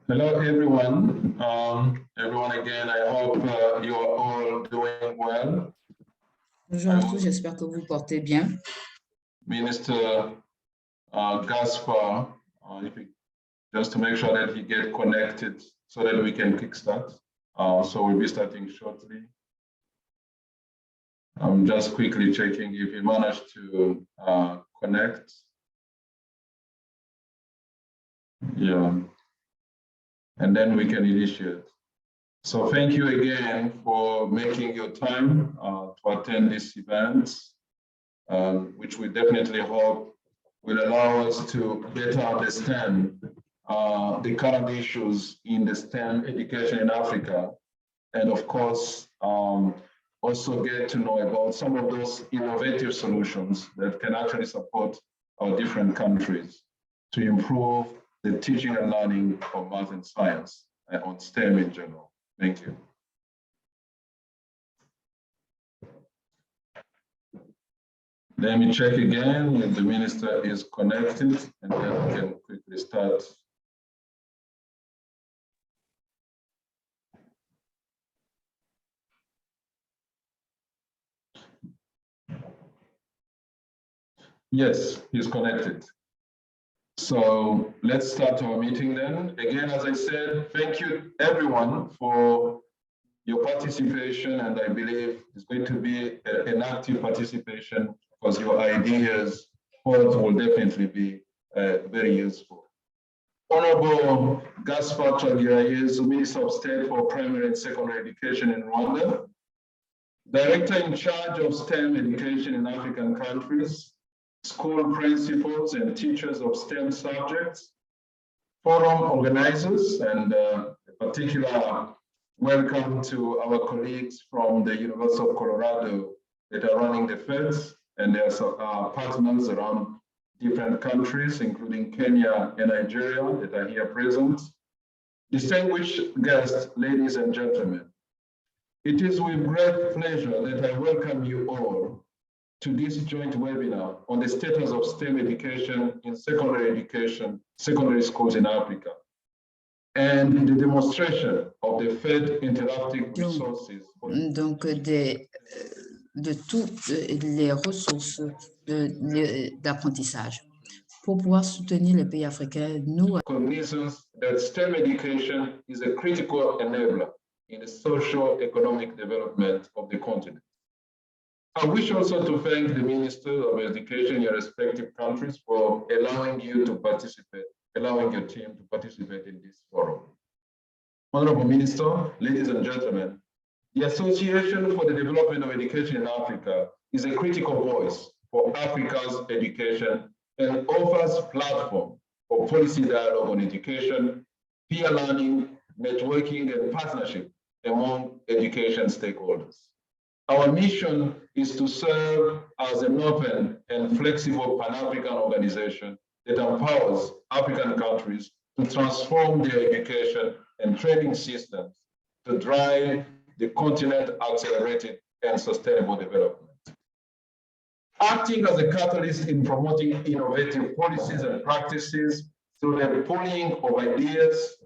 Hello, everyone. Everyone again, I hope you are all doing well. Bonjour à tous, j'espère que vous vous portez bien. Minister Gaspar, just to make sure that he gets connected so that we can kickstart. So we'll be starting shortly. I'm just quickly checking if he managed to connect. Yeah. And then we can initiate. So thank you again for making your time to attend this event, which we definitely hope will allow us to better understand the current issues in the STEM education in Africa. And of course, also get to know about some of those innovative solutions that can actually support our different countries to improve the teaching and learning of math and science and on STEM in general. Thank you. Let me check again if the minister is connected, and then we can quickly start. Yes, he's connected. So let's start our meeting then. Again, as I said, thank you everyone for your participation, and I believe it's going to be an active participation because your ideas will definitely be very useful. Honorable Gaspar Tsvangirai, Minister of State for Primary and Secondary Education in Rwanda, Director in charge of STEM education in African countries, school principals and teachers of STEM subjects, forum organizers, and a particular welcome to our colleagues from the University of Colorado that are running the PhET, and their partners around different countries, including Kenya and Nigeria that are here present. Distinguished guests, ladies and gentlemen, it is with great pleasure that I welcome you all to this joint webinar on the status of STEM education in secondary schools in Africa, and the demonstration of the PhET Interactive Resources. Donc, de toutes les ressources d'apprentissage pour pouvoir soutenir les pays africains. Nous cognizance that STEM education is a critical enabler in the socio-economic development of the continent. I wish also to thank the Ministers of Education in your respective countries for allowing you to participate, allowing your team to participate in this forum. Honorable Minister, ladies and gentlemen, the Association for the Development of Education in Africa is a critical voice for Africa's education and offers platform for policy dialogue on education, peer learning, networking, and partnership among education stakeholders. Our mission is to serve as an open and flexible Pan-African organization that empowers African countries to transform their education and training systems to drive the continent's accelerated and sustainable development. Acting as a catalyst in promoting innovative policies and practices through the pooling of ideas,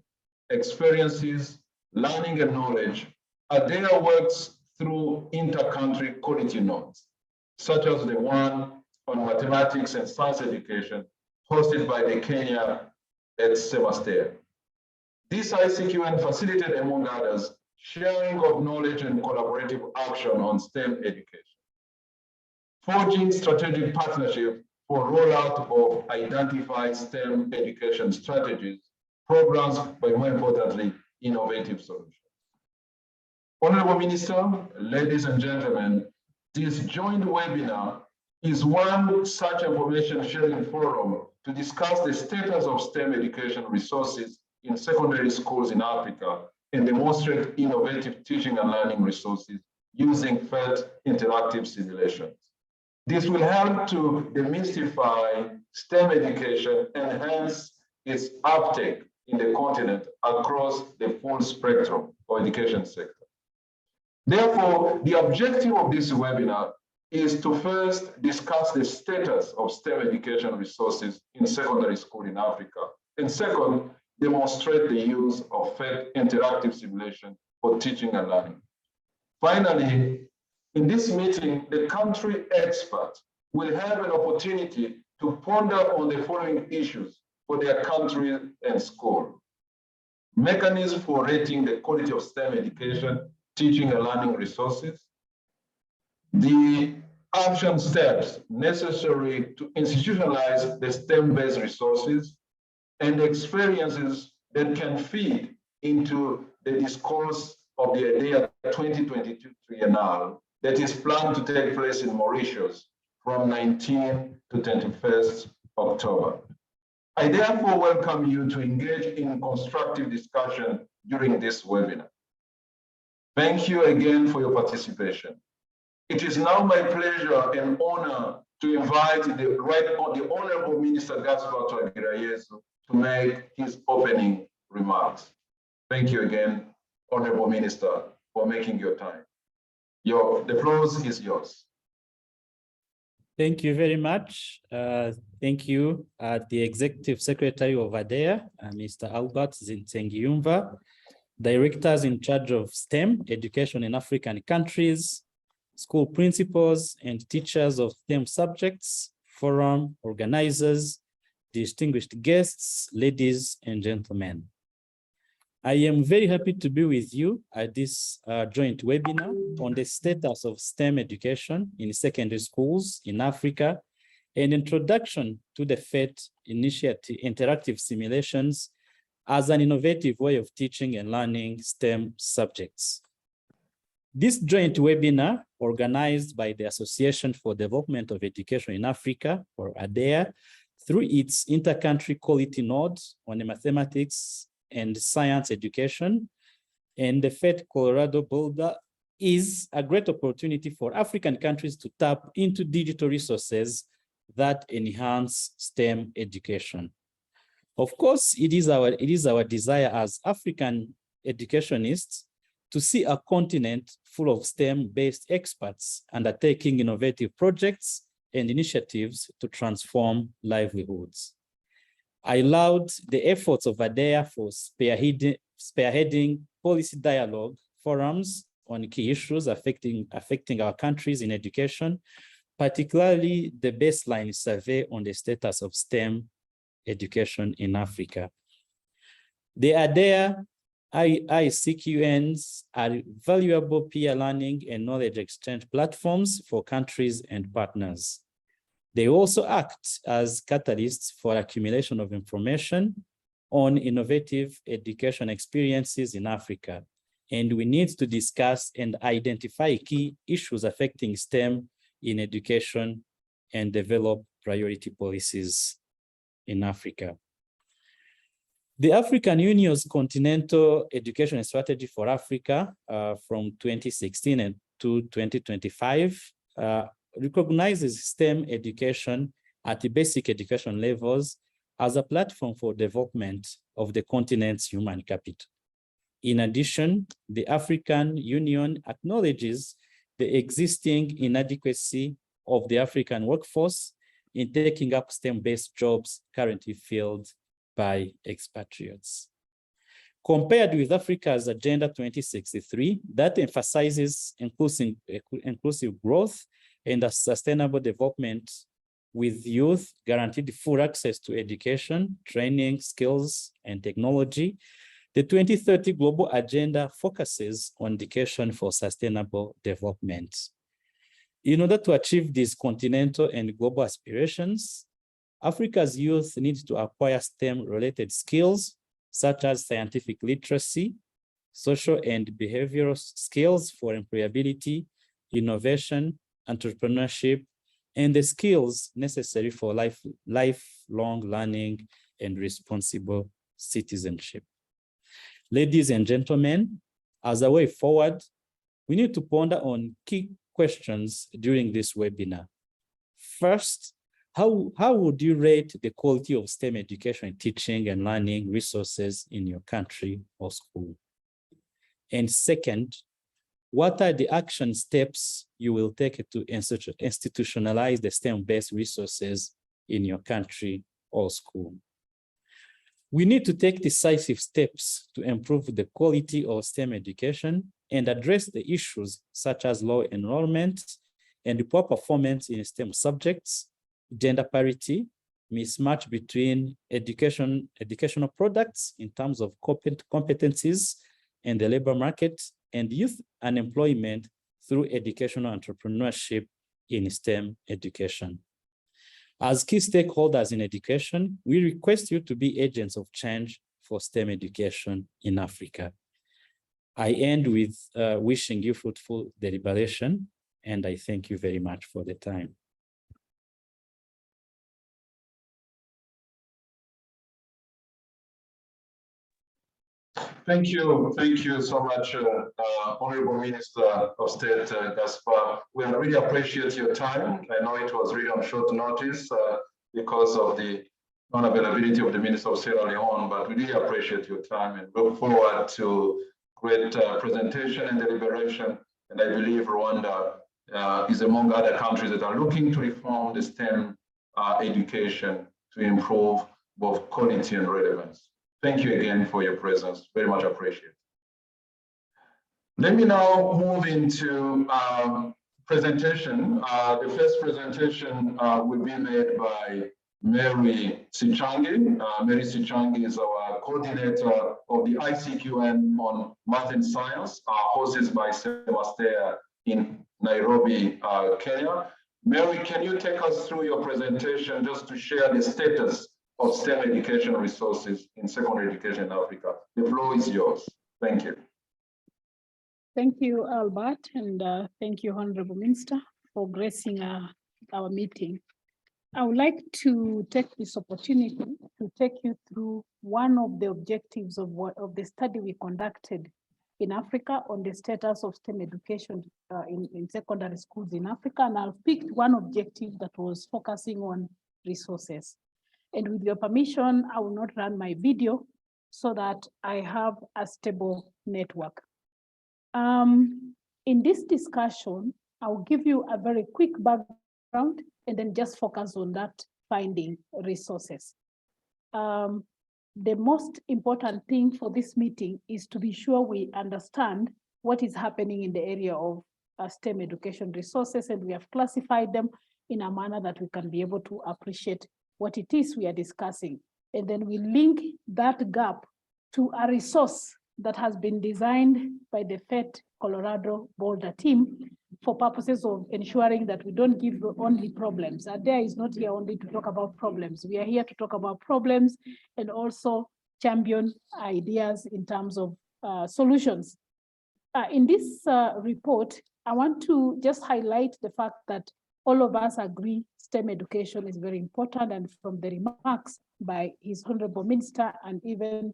experiences, learning, and knowledge, ADEA works through inter-country quality notes, such as the one on mathematics and science education hosted by the Kenya at Sebastia. This ICQN facilitated, among others, sharing of knowledge and collaborative action on STEM education, forging strategic partnership for rollout of identified STEM education strategies, programs, but more importantly, innovative solutions. Honorable Minister, ladies and gentlemen, this joint webinar is one such information sharing forum to discuss the status of STEM education resources in secondary schools in Africa and demonstrate innovative teaching and learning resources using PhET Interactive Simulations. This will help to demystify STEM education and enhance its uptake in the continent across the full spectrum of education sector. Therefore, the objective of this webinar is to first discuss the status of STEM education resources in secondary school in Africa. And second, demonstrate the use of PhET Interactive Simulation for teaching and learning. Finally, in this meeting, the country experts will have an opportunity to ponder on the following issues for their country and school. Mechanism for rating the quality of STEM education, teaching and learning resources, the action steps necessary to institutionalize the STEM-based resources, and experiences that can feed into the discourse of the ADEA 2022 triennial that is planned to take place in Mauritius from 19 to 21st October. I therefore welcome you to engage in constructive discussion during this webinar. Thank you again for your participation. It is now my pleasure and honor to invite the Honorable Minister Gaspar Twagirayezu to make his opening remarks. Thank you again, Honorable Minister, for making your time. The floor is yours. Thank you very much. Thank you, the Executive Secretary of ADEA, Mr. Albert Nsengiyumva, directors in charge of STEM, education in African countries, school principals and teachers of STEM subjects, forum organizers, distinguished guests, ladies and gentlemen. I am very happy to be with you at this joint webinar on the status of STEM education in secondary schools in Africa, and introduction to the PhET Interactive Simulations as an innovative way of teaching and learning STEM subjects. This joint webinar, organized by the Association for Development of Education in Africa, or ADEA, through its inter-country quality node on the mathematics and science education, and the PhET Colorado Boulder, is a great opportunity for African countries to tap into digital resources that enhance STEM education. Of course, it is our desire as African educationists to see a continent full of STEM-based experts undertaking innovative projects and initiatives to transform livelihoods. I laud the efforts of ADEA for spearheading policy dialogue forums on key issues affecting our countries in education, particularly the baseline survey on the status of STEM education in Africa. The ADEA ICQNs are valuable peer learning and knowledge exchange platforms for countries and partners. They also act as catalysts for accumulation of information on innovative education experiences in Africa. And we need to discuss and identify key issues affecting STEM in education and develop priority policies in Africa. The African Union's Continental Education Strategy for Africa from 2016 and to 2025 recognizes STEM education at the basic education levels as a platform for development of the continent's human capital. In addition, the African Union acknowledges the existing inadequacy of the African workforce in taking up STEM-based jobs currently filled by expatriates. Compared with Africa's Agenda 2063, that emphasizes inclusive growth and a sustainable development with youth guaranteed full access to education, training, skills, and technology. The 2030 Global Agenda focuses on education for sustainable development. In order to achieve these continental and global aspirations, Africa's youth need to acquire STEM-related skills, such as scientific literacy, social and behavioral skills for employability, innovation, entrepreneurship, and the skills necessary for lifelong learning and responsible citizenship. Ladies and gentlemen, as a way forward, we need to ponder on key questions during this webinar. First, how would you rate the quality of STEM education, teaching and learning resources in your country or school? And second, what are the action steps you will take to institutionalize the STEM-based resources in your country or school? We need to take decisive steps to improve the quality of STEM education and address the issues such as low enrollment and poor performance in STEM subjects, gender parity, mismatch between educational products in terms of competencies and the labor market, and youth unemployment through educational entrepreneurship in STEM education. As key stakeholders in education, we request you to be agents of change for STEM education in Africa. I end with wishing you fruitful deliberation, and I thank you very much for the time. Thank you so much, Honorable Minister of State Gaspar. We really appreciate your time. I know it was really on short notice because of the non-availability of the Minister of Sierra Leone, but we really appreciate your time and look forward to great presentation and deliberation. And I believe Rwanda is among other countries that are looking to reform the STEM education to improve both quality and relevance. Thank you again for your presence. Very much appreciated. Let me now move into presentation. The first presentation will be made by Mary Sichangi. Mary Sichangi is our coordinator of the ICQN on Math and Science, hosted by Semastea in Nairobi, Kenya. Mary, can you take us through your presentation just to share the status of STEM education resources in secondary education in Africa? The floor is yours. Thank you. Thank you, Albert, and thank you, Honorable Minister, for gracing our meeting. I would like to take this opportunity to take you through one of the objectives of the study we conducted in Africa on the status of STEM education in secondary schools in Africa. And I've picked one objective that was focusing on resources. And with your permission, I will not run my video so that I have a stable network. In this discussion, I'll give you a very quick background and then just focus on that finding resources. The most important thing for this meeting is to be sure we understand what is happening in the area of STEM education resources, and we have classified them in a manner that we can be able to appreciate what it is we are discussing. And then we link that gap to a resource that has been designed by the PhET Colorado Boulder team for purposes of ensuring that we don't give only problems. ADEA is not here only to talk about problems. We are here to talk about problems and also champion ideas in terms of solutions. In this report, I want to just highlight the fact that all of us agree STEM education is very important, and from the remarks by His Honorable Minister and even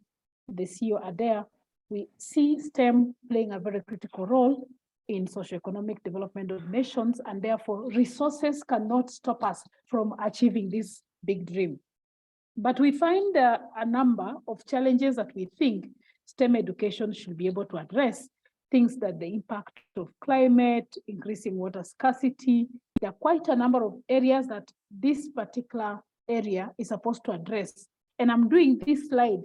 the CEO ADEA, we see STEM playing a very critical role in socioeconomic development of nations, and therefore resources cannot stop us from achieving this big dream. But we find a number of challenges that we think STEM education should be able to address. Things that the impact of climate, increasing water scarcity. There are quite a number of areas that this particular area is supposed to address. And I'm doing this slide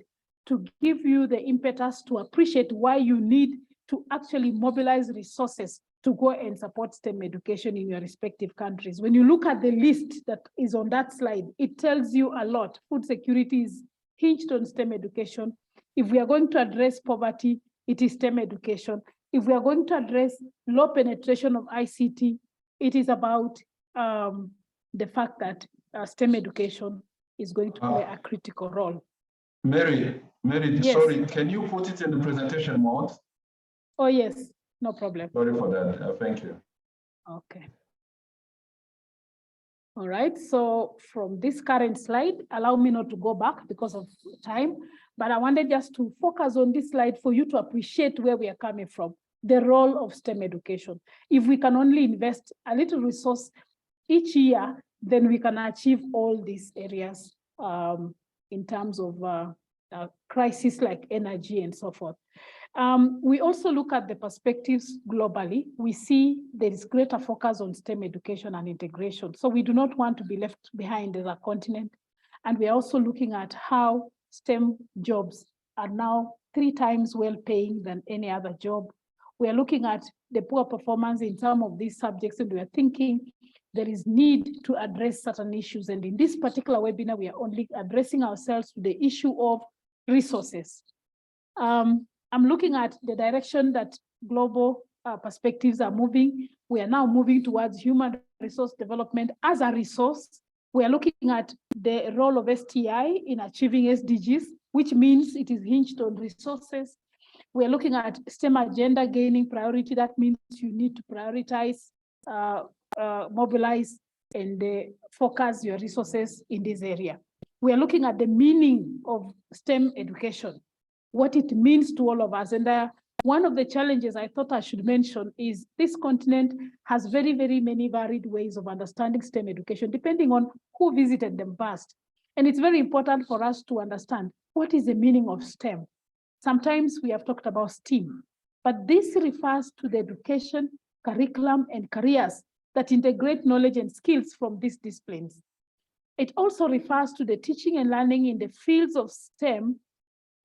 to give you the impetus to appreciate why you need to actually mobilize resources to go and support STEM education in your respective countries. When you look at the list that is on that slide, it tells you a lot. Food security is hinged on STEM education. If we are going to address poverty, it is STEM education. If we are going to address low penetration of ICT, it is about the fact that STEM education is going to play a critical role. Mary, yes. Sorry, can you put it in the presentation mode? Oh, yes, no problem. Sorry for that. Thank you. Okay. All right, so from this current slide, allow me not to go back because of time, but I wanted just to focus on this slide for you to appreciate where we are coming from, the role of STEM education. If we can only invest a little resource each year, then we can achieve all these areas in terms of crises like energy and so forth. We also look at the perspectives globally. We see there is greater focus on STEM education and integration. So we do not want to be left behind as a continent. And we are also looking at how STEM jobs are now 3 times well paying than any other job. We are looking at the poor performance in some of these subjects, and we are thinking there is need to address certain issues. And in this particular webinar, we are only addressing ourselves to the issue of resources. I'm looking at the direction that global perspectives are moving. We are now moving towards human resource development as a resource. We are looking at the role of STI in achieving SDGs, which means it is hinged on resources. We are looking at STEM agenda gaining priority. That means you need to prioritize, mobilize, and focus your resources in this area. We are looking at the meaning of STEM education, what it means to all of us. And one of the challenges I thought I should mention is this continent has very, very many varied ways of understanding STEM education, depending on who visited them first. And it's very important for us to understand what is the meaning of STEM. Sometimes we have talked about STEAM, but this refers to the education, curriculum, and careers that integrate knowledge and skills from these disciplines. It also refers to the teaching and learning in the fields of STEM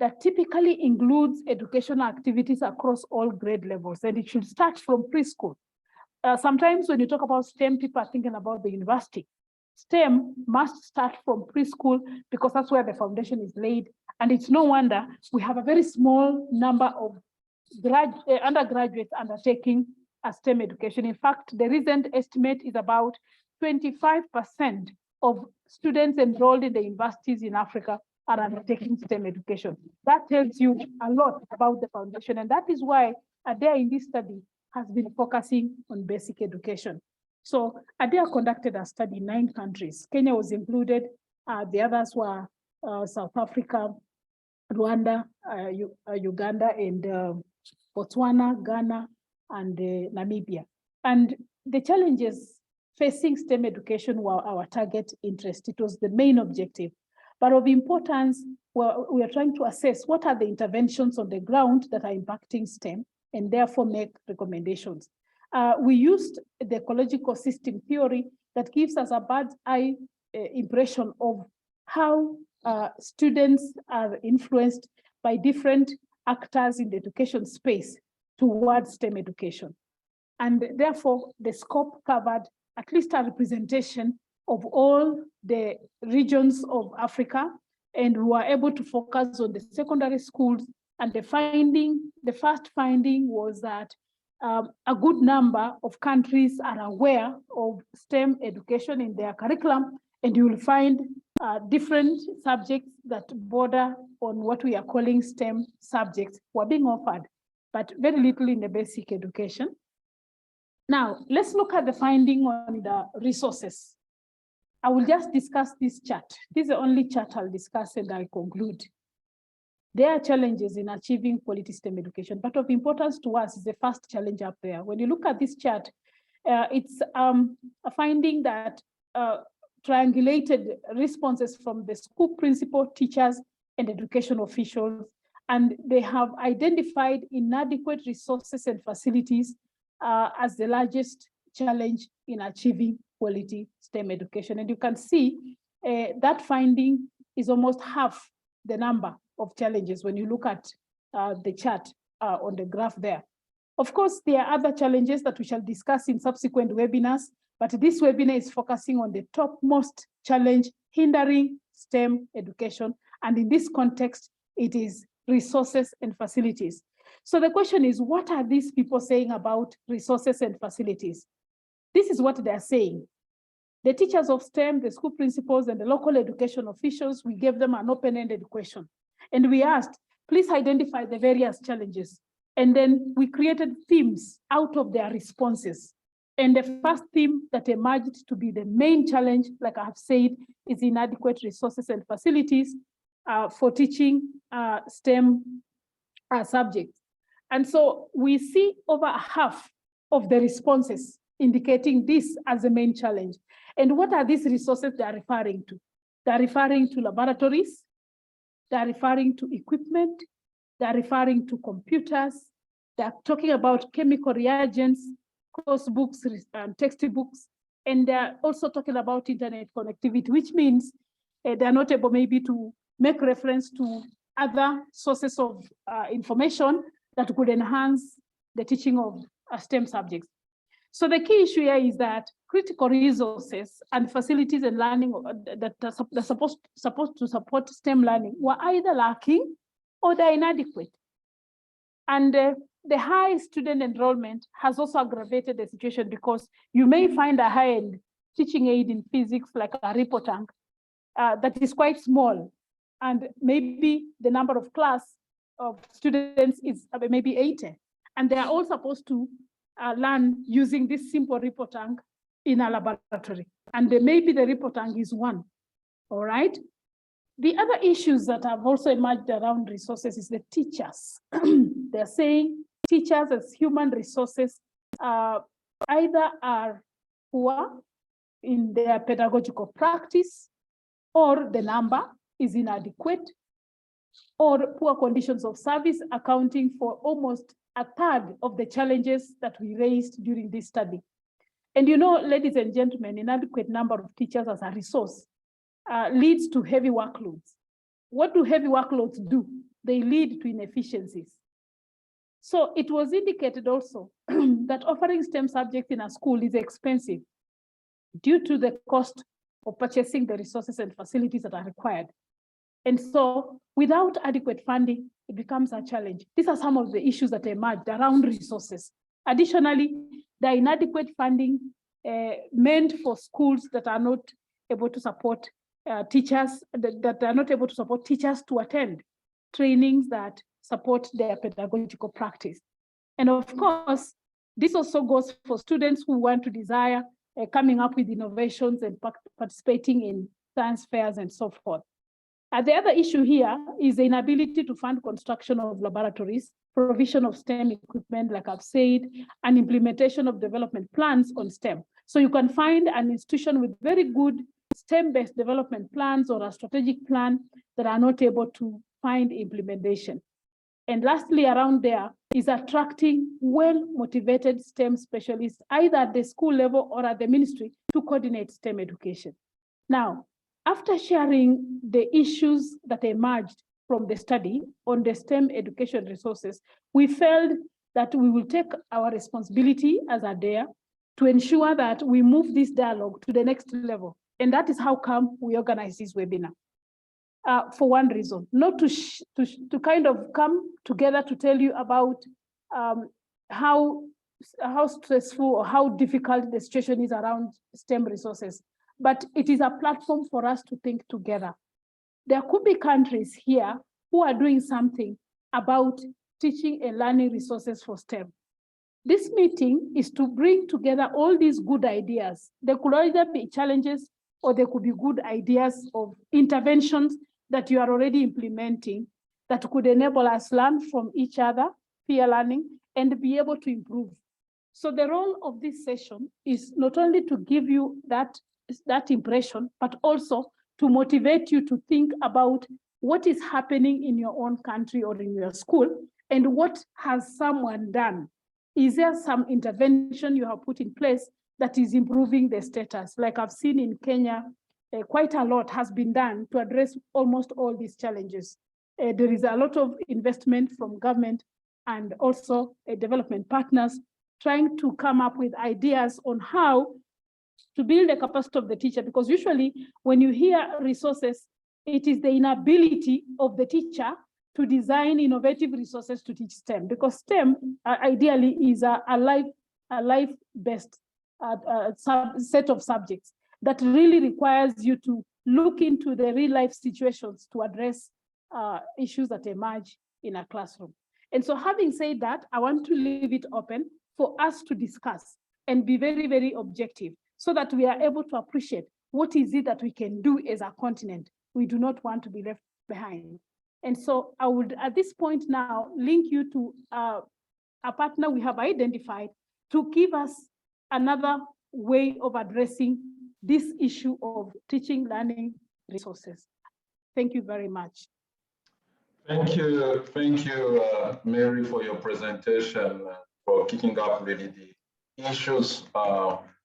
that typically includes educational activities across all grade levels, and it should start from preschool. Sometimes when you talk about STEM, people are thinking about the university. STEM must start from preschool because that's where the foundation is laid. And it's no wonder we have a very small number of undergraduates undertaking a STEM education. In fact, the recent estimate is about 25% of students enrolled in the universities in Africa are undertaking STEM education. That tells you a lot about the foundation. And that is why ADEA in this study has been focusing on basic education. So ADEA conducted a study in 9 countries. Kenya was included. The others were South Africa, Rwanda, Uganda, and Botswana, Ghana, and Namibia. And the challenges facing STEM education were our target interest. It was the main objective. But of importance, we are trying to assess what are the interventions on the ground that are impacting STEM and therefore make recommendations. We used the ecological system theory that gives us a bird's eye impression of how students are influenced by different actors in the education space towards STEM education. And therefore, the scope covered at least a representation of all the regions of Africa, and we were able to focus on the secondary schools. And the first finding was that a good number of countries are aware of STEM education in their curriculum, and you will find different subjects that border on what we are calling STEM subjects were being offered, but very little in the basic education. Now, let's look at the finding on the resources. I will just discuss this chart. This is the only chart I'll discuss and I conclude. There are challenges in achieving quality STEM education, but of importance to us is the first challenge up there. When you look at this chart, it's a finding that triangulated responses from the school principal, teachers, and education officials, and they have identified inadequate resources and facilities as the largest challenge in achieving quality STEM education. And you can see that finding is almost half the number of challenges when you look at the chart on the graph there. Of course, there are other challenges that we shall discuss in subsequent webinars, but this webinar is focusing on the topmost challenge hindering STEM education. And in this context, it is resources and facilities. So the question is, what are these people saying about resources and facilities? This is what they're saying. The teachers of STEM, the school principals, and the local education officials, we gave them an open-ended question. And we asked, please identify the various challenges. And then we created themes out of their responses. And the first theme that emerged to be the main challenge, like I have said, is inadequate resources and facilities for teaching STEM subjects. And so we see over half of the responses indicating this as the main challenge. And what are these resources they are referring to? They're referring to laboratories, they're referring to equipment, they're referring to computers, they're talking about chemical reagents, course books, textbooks, and they're also talking about internet connectivity, which means they're not able maybe to make reference to other sources of information that could enhance the teaching of STEM subjects. So the key issue here is that critical resources and facilities and learning that are supposed to support STEM learning were either lacking or they're inadequate. And the high student enrollment has also aggravated the situation, because you may find a high-end teaching aid in physics like a report tank that is quite small, and maybe the number of class of students is maybe 80, and they are all supposed to learn using this simple report tank in a laboratory, and maybe the report tank is one. All right. The other issues that have also emerged around resources is the teachers. They're saying teachers as human resources either are poor in their pedagogical practice, or the number is inadequate, or poor conditions of service, accounting for almost a third of the challenges that we raised during this study. And you know, ladies and gentlemen, inadequate number of teachers as a resource leads to heavy workloads. What do heavy workloads do? They lead to inefficiencies. So it was indicated also that offering STEM subjects in a school is expensive due to the cost of purchasing the resources and facilities that are required. And so without adequate funding, it becomes a challenge. These are some of the issues that emerged around resources. Additionally, the inadequate funding meant for schools that are not able to support teachers, that are not able to support teachers to attend trainings that support their pedagogical practice. And of course, this also goes for students who want to desire coming up with innovations and participating in science fairs and so forth. The other issue here is the inability to fund construction of laboratories, provision of STEM equipment, like I've said, and implementation of development plans on STEM. So you can find an institution with very good STEM-based development plans or a strategic plan that are not able to find implementation. And lastly, around there is attracting well-motivated STEM specialists, either at the school level or at the ministry, to coordinate STEM education. Now, after sharing the issues that emerged from the study on the STEM education resources, we felt that we will take our responsibility as ADEA to ensure that we move this dialogue to the next level. And that is how come we organize this webinar. For one reason, not to kind of come together to tell you about how stressful or how difficult the situation is around STEM resources, but it is a platform for us to think together. There could be countries here who are doing something about teaching and learning resources for STEM. This meeting is to bring together all these good ideas. There could either be challenges or there could be good ideas of interventions that you are already implementing that could enable us learn from each other, peer learning, and be able to improve. So the role of this session is not only to give you that impression, but also to motivate you to think about what is happening in your own country or in your school, and what has someone done. Is there some intervention you have put in place that is improving the status? Like I've seen in Kenya, quite a lot has been done to address almost all these challenges. There is a lot of investment from government and also development partners trying to come up with ideas on how to build the capacity of the teacher, because usually when you hear resources, it is the inability of the teacher to design innovative resources to teach STEM, because STEM ideally is a life-based set of subjects that really requires you to look into the real life situations to address issues that emerge in a classroom. And so having said that, I want to leave it open for us to discuss and be very, very objective, so that we are able to appreciate what is it that we can do as a continent. We do not want to be left behind. And so I would, at this point now, link you to a partner we have identified to give us another way of addressing this issue of teaching, learning resources. Thank you very much. Thank you, Mary, for your presentation, for kicking off really the issues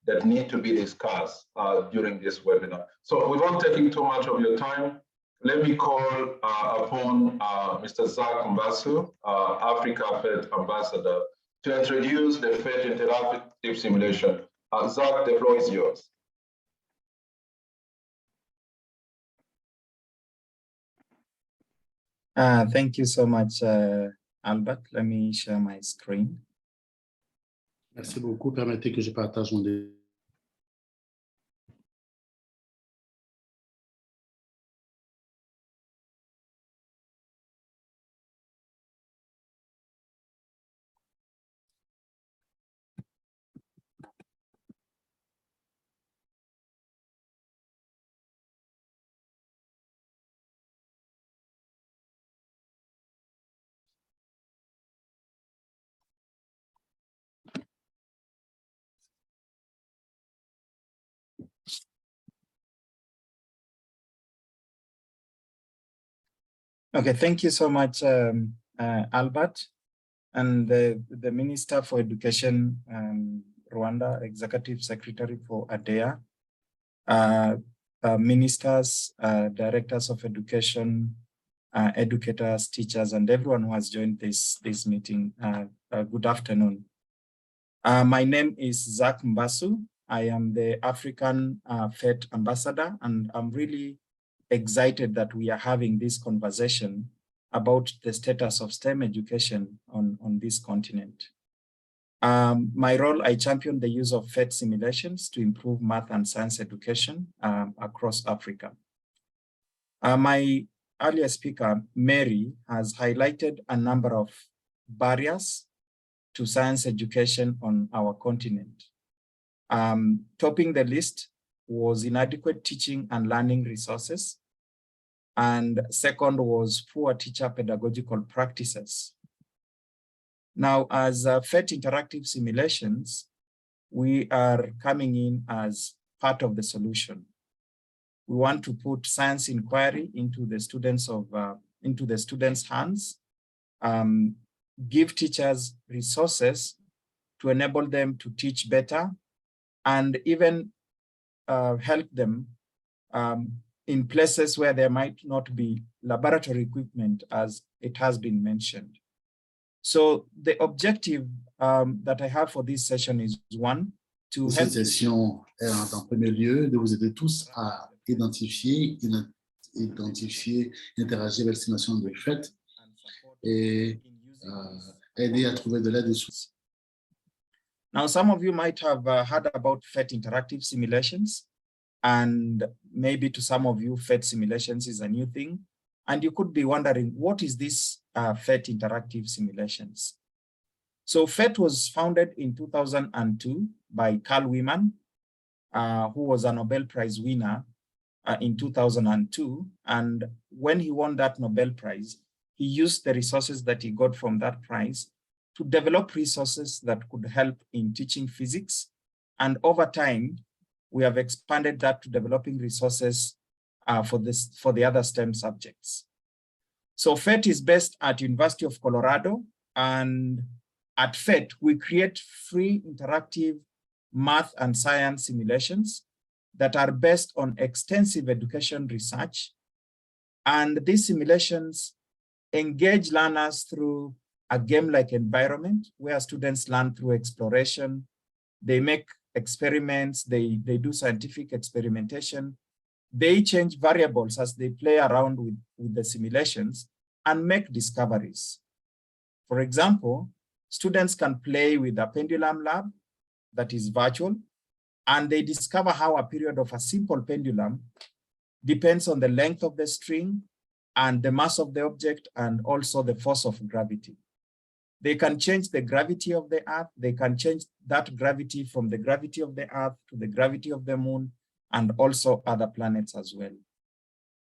that need to be discussed during this webinar. So without taking too much of your time, let me call upon Mr. Zach Mbasu, Africa PhET Ambassador, to introduce the PhET Interactive Simulation. Zach, the floor is yours. Thank you so much, Albert. Let me share my screen. Merci beaucoup. Permettez que je partage mon Okay, thank you so much, Albert, and the Minister for Education, Rwanda, Executive Secretary for ADEA, ministers, directors of education, educators, teachers, and everyone who has joined this meeting. Good afternoon. My name is Zach Mbasu. I am the African PhET Ambassador, and I'm really excited that we are having this conversation about the status of STEM education on this continent. My role, I champion the use of PhET simulations to improve math and science education across Africa. My earlier speaker, Mary, has highlighted a number of barriers to science education on our continent. Topping the list was inadequate teaching and learning resources. And second was poor teacher pedagogical practices. Now, as PhET Interactive Simulations, we are coming in as part of the solution. We want to put science inquiry into the students' hands, give teachers resources to enable them to teach better, and even help them in places where there might not be laboratory equipment, as it has been mentioned. So the objective that I have for this session is one, to help. Cette session est en premier lieu de vous aider tous à identifier, interagir avec ces notions de PhET et aider à trouver de l'aide et sources. Now, some of you might have heard about PhET Interactive Simulations, and maybe to some of you, PhET simulations is a new thing. And you could be wondering, what is this PhET Interactive Simulations? So PhET was founded in 2002 by Carl Wieman, who was a Nobel Prize winner in 2002. And when he won that Nobel Prize, he used the resources that he got from that prize to develop resources that could help in teaching physics. And over time, we have expanded that to developing resources for the other STEM subjects. So PhET is based at University of Colorado, and at PhET, we create free interactive math and science simulations that are based on extensive education research. And these simulations engage learners through a game-like environment where students learn through exploration. They make experiments, they do scientific experimentation. They change variables as they play around with the simulations and make discoveries. For example, students can play with a pendulum lab that is virtual, and they discover how a period of a simple pendulum depends on the length of the string and the mass of the object, and also the force of gravity. They can change the gravity of the Earth. They can change that gravity from the gravity of the Earth to the gravity of the Moon, and also other planets as well.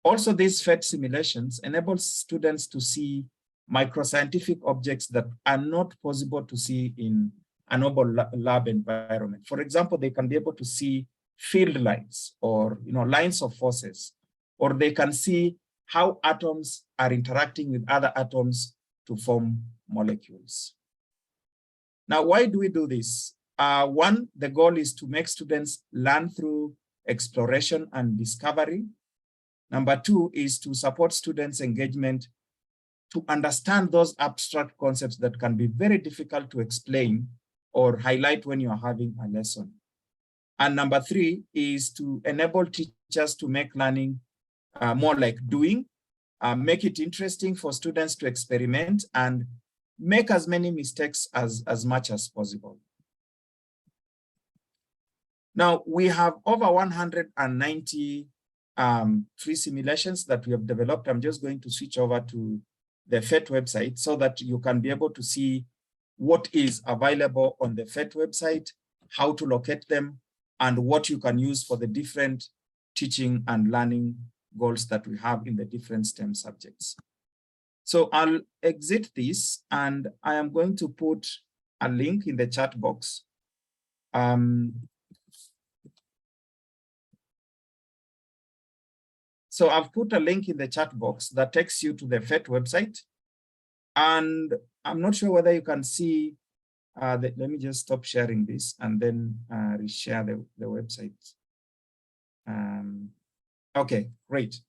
Also, these PhET simulations enable students to see microscientific objects that are not possible to see in a normal lab environment. For example, they can be able to see field lines, or lines of forces, or they can see how atoms are interacting with other atoms to form molecules. Now, why do we do this? One, the goal is to make students learn through exploration and discovery. Number 2 is to support students' engagement to understand those abstract concepts that can be very difficult to explain or highlight when you are having a lesson. And number 3 is to enable teachers to make learning more like doing, make it interesting for students to experiment and make as many mistakes as much as possible. Now, we have over 190 free simulations that we have developed. I'm just going to switch over to the PhET website so that you can be able to see what is available on the PhET website, how to locate them, and what you can use for the different teaching and learning goals that we have in the different STEM subjects. So I'll exit this and I am going to put a link in the chat box. So I've put a link in the chat box that takes you to the PhET website. And I'm not sure whether you can see, let me just stop sharing this and then reshare the website. Okay, great.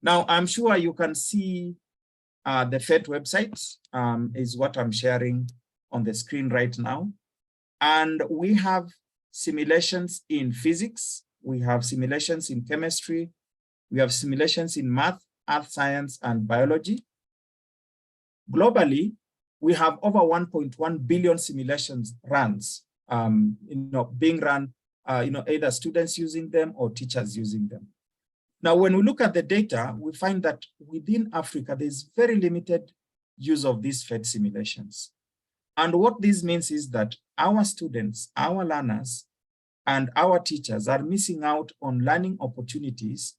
Now I'm sure you can see the PhET website is what I'm sharing on the screen right now. And we have simulations in physics. We have simulations in chemistry. We have simulations in math, earth science, and biology. Globally, we have over 1.1 billion simulations runs, being run, either students using them or teachers using them. Now, when we look at the data, we find that within Africa, there's very limited use of these PhET simulations. And what this means is that our students, our learners, and our teachers are missing out on learning opportunities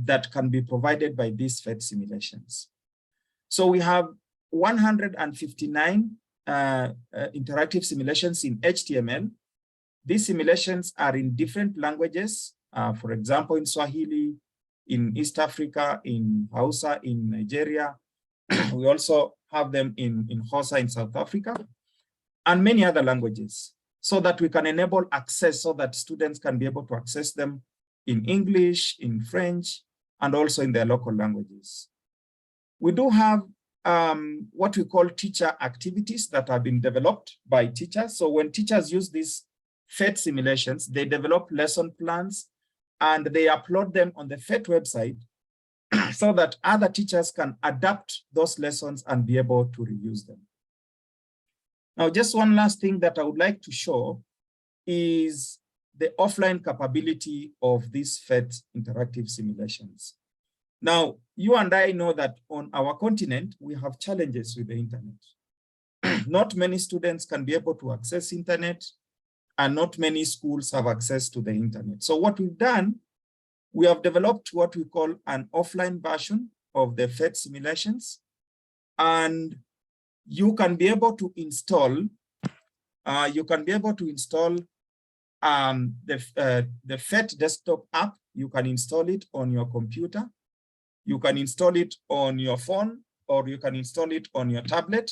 that can be provided by these PhET simulations. So we have 159 interactive simulations in HTML. These simulations are in different languages, for example, in Swahili, in East Africa, in Hausa, in Nigeria. We also have them in Xhosa in South Africa, and many other languages, so that we can enable access so that students can be able to access them in English, in French, and also in their local languages. We do have what we call teacher activities that have been developed by teachers. So when teachers use these PhET simulations, they develop lesson plans and they upload them on the PhET website so that other teachers can adapt those lessons and be able to reuse them. Now, just one last thing that I would like to show is the offline capability of these PhET interactive simulations. Now, you and I know that on our continent, we have challenges with the internet. Not many students can be able to access internet, and not many schools have access to the internet. So what we've done, we have developed what we call an offline version of the PhET simulations. And you can be able to install, the PhET desktop app. You can install it on your computer. You can install it on your phone, or you can install it on your tablet.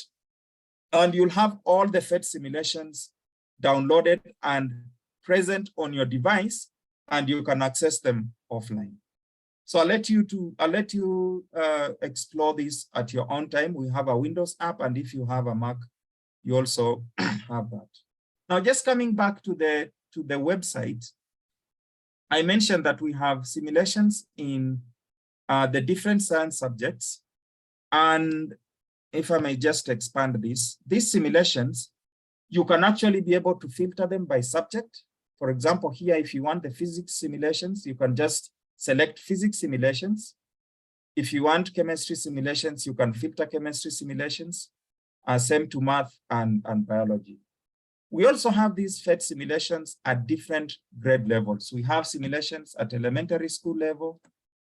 And you'll have all the PhET simulations downloaded and present on your device, and you can access them offline. So I'll let you explore this at your own time. We have a Windows app, and if you have a Mac, you also have that. Now, just coming back to the website, I mentioned that we have simulations in the different science subjects. And if I may just expand this, these simulations, you can actually be able to filter them by subject. For example, here, if you want the physics simulations, you can just select physics simulations. If you want chemistry simulations, you can filter chemistry simulations, same to math and biology. We also have these PhET simulations at different grade levels. We have simulations at elementary school level.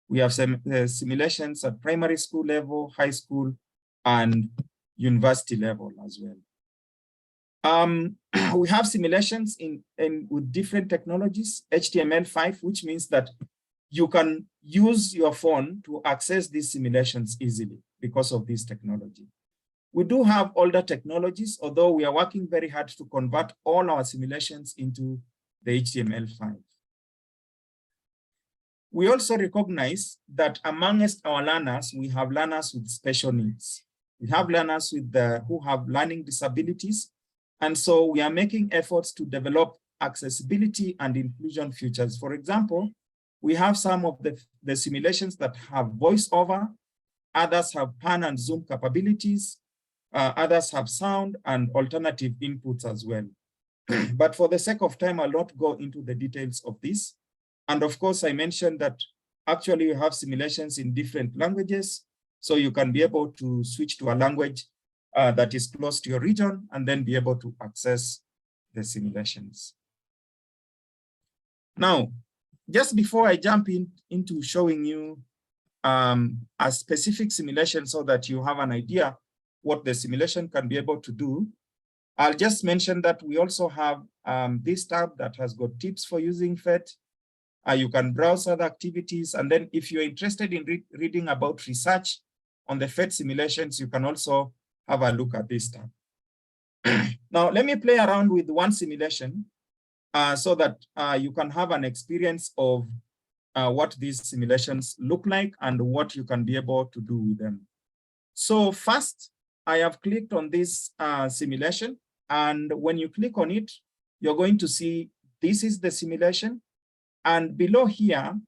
We have some simulations at primary school level, high school, and university level as well. We have simulations with different technologies, HTML5, which means that you can use your phone to access these simulations easily because of this technology. We do have older technologies, although we are working very hard to convert all our simulations into the HTML5. We also recognize that amongst our learners, we have learners with special needs. We have learners with who have learning disabilities. And so we are making efforts to develop accessibility and inclusion features. For example, we have some of the simulations that have voiceover, others have pan and zoom capabilities, others have sound and alternative inputs as well. But for the sake of time, I'll not go into the details of this. And of course, I mentioned that actually you have simulations in different languages. So you can be able to switch to a language that is close to your region and then be able to access the simulations. Now, just before I jump into showing you a specific simulation so that you have an idea what the simulation can be able to do, I'll just mention that we also have this tab that has got tips for using PhET. You can browse other activities. And then if you're interested in reading about research on the PhET simulations, you can also have a look at this tab. Now, let me play around with one simulation so that you can have an experience of what these simulations look like and what you can be able to do with them. So first, I have clicked on this simulation. And when you click on it, you're going to see this is the simulation. And below here,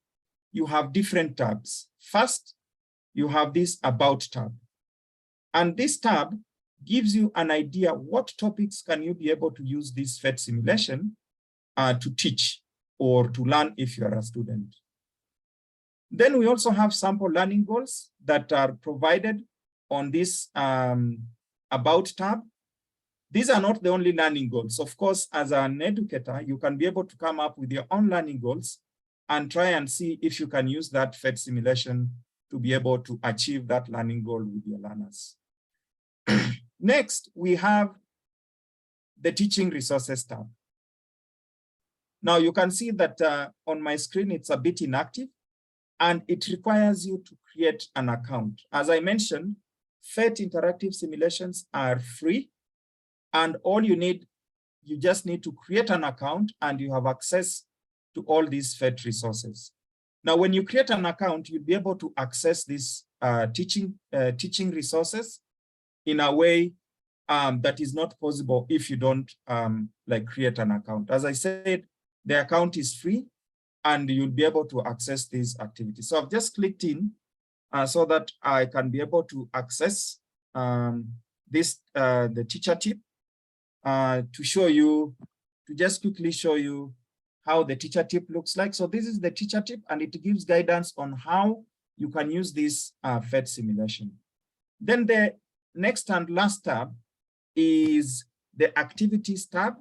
you have different tabs. First, you have this About tab. And this tab gives you an idea what topics can you be able to use this PhET simulation to teach or to learn if you're a student. Then we also have sample learning goals that are provided on this About tab. These are not the only learning goals. Of course, as an educator, you can be able to come up with your own learning goals and try and see if you can use that PhET simulation to be able to achieve that learning goal with your learners. Next, we have the Teaching Resources tab. Now you can see that on my screen, it's a bit inactive and it requires you to create an account. As I mentioned, PhET Interactive Simulations are free. And all you just need to create an account and you have access to all these PhET resources. Now, when you create an account, you'll be able to access these teaching resources in a way that is not possible if you don't create an account. As I said, the account is free and you'll be able to access these activities. So I've just clicked in so that I can be able to access the teacher tip. To just quickly show you how the teacher tip looks like. So this is the teacher tip and it gives guidance on how you can use this PhET simulation. Then the next and last tab is the activities tab.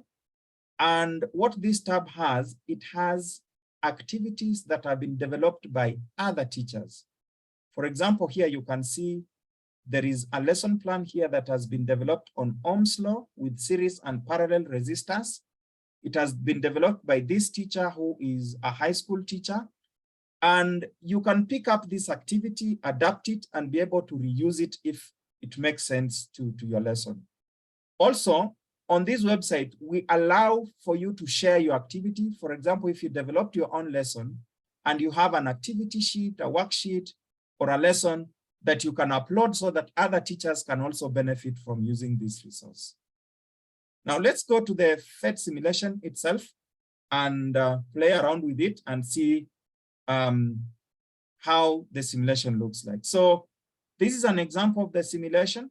And what this tab has, it has activities that have been developed by other teachers. For example, here you can see there is a lesson plan here that has been developed on Ohm's law with series and parallel resistors. It has been developed by this teacher who is a high school teacher. And you can pick up this activity, adapt it, and be able to reuse it if it makes sense to your lesson. Also, on this website, we allow for you to share your activity. For example, if you developed your own lesson and you have an activity sheet, a worksheet, or a lesson that you can upload so that other teachers can also benefit from using this resource. Now let's go to the PhET simulation itself and play around with it and see how the simulation looks like. So this is an example of the simulation.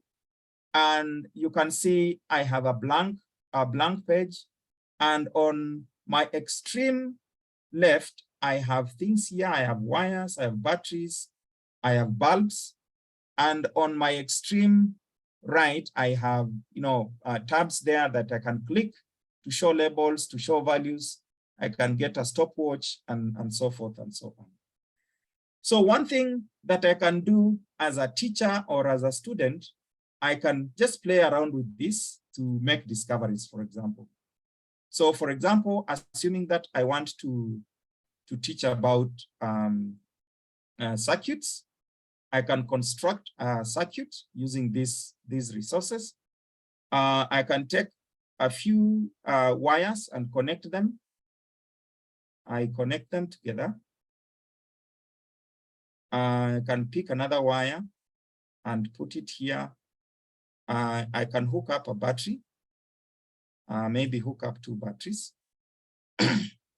And you can see I have a blank page. And on my extreme left, I have things here. I have wires, I have batteries, I have bulbs. And on my extreme right, I have tabs there that I can click to show labels, to show values. I can get a stopwatch and so forth and so on. So one thing that I can do as a teacher or as a student, I can just play around with this to make discoveries, for example. So for example, assuming that I want to teach about circuits, I can construct a circuit using these resources. I can take a few wires and connect them. I connect them together. I can pick another wire and put it here. I can hook up a battery, maybe hook up 2 batteries.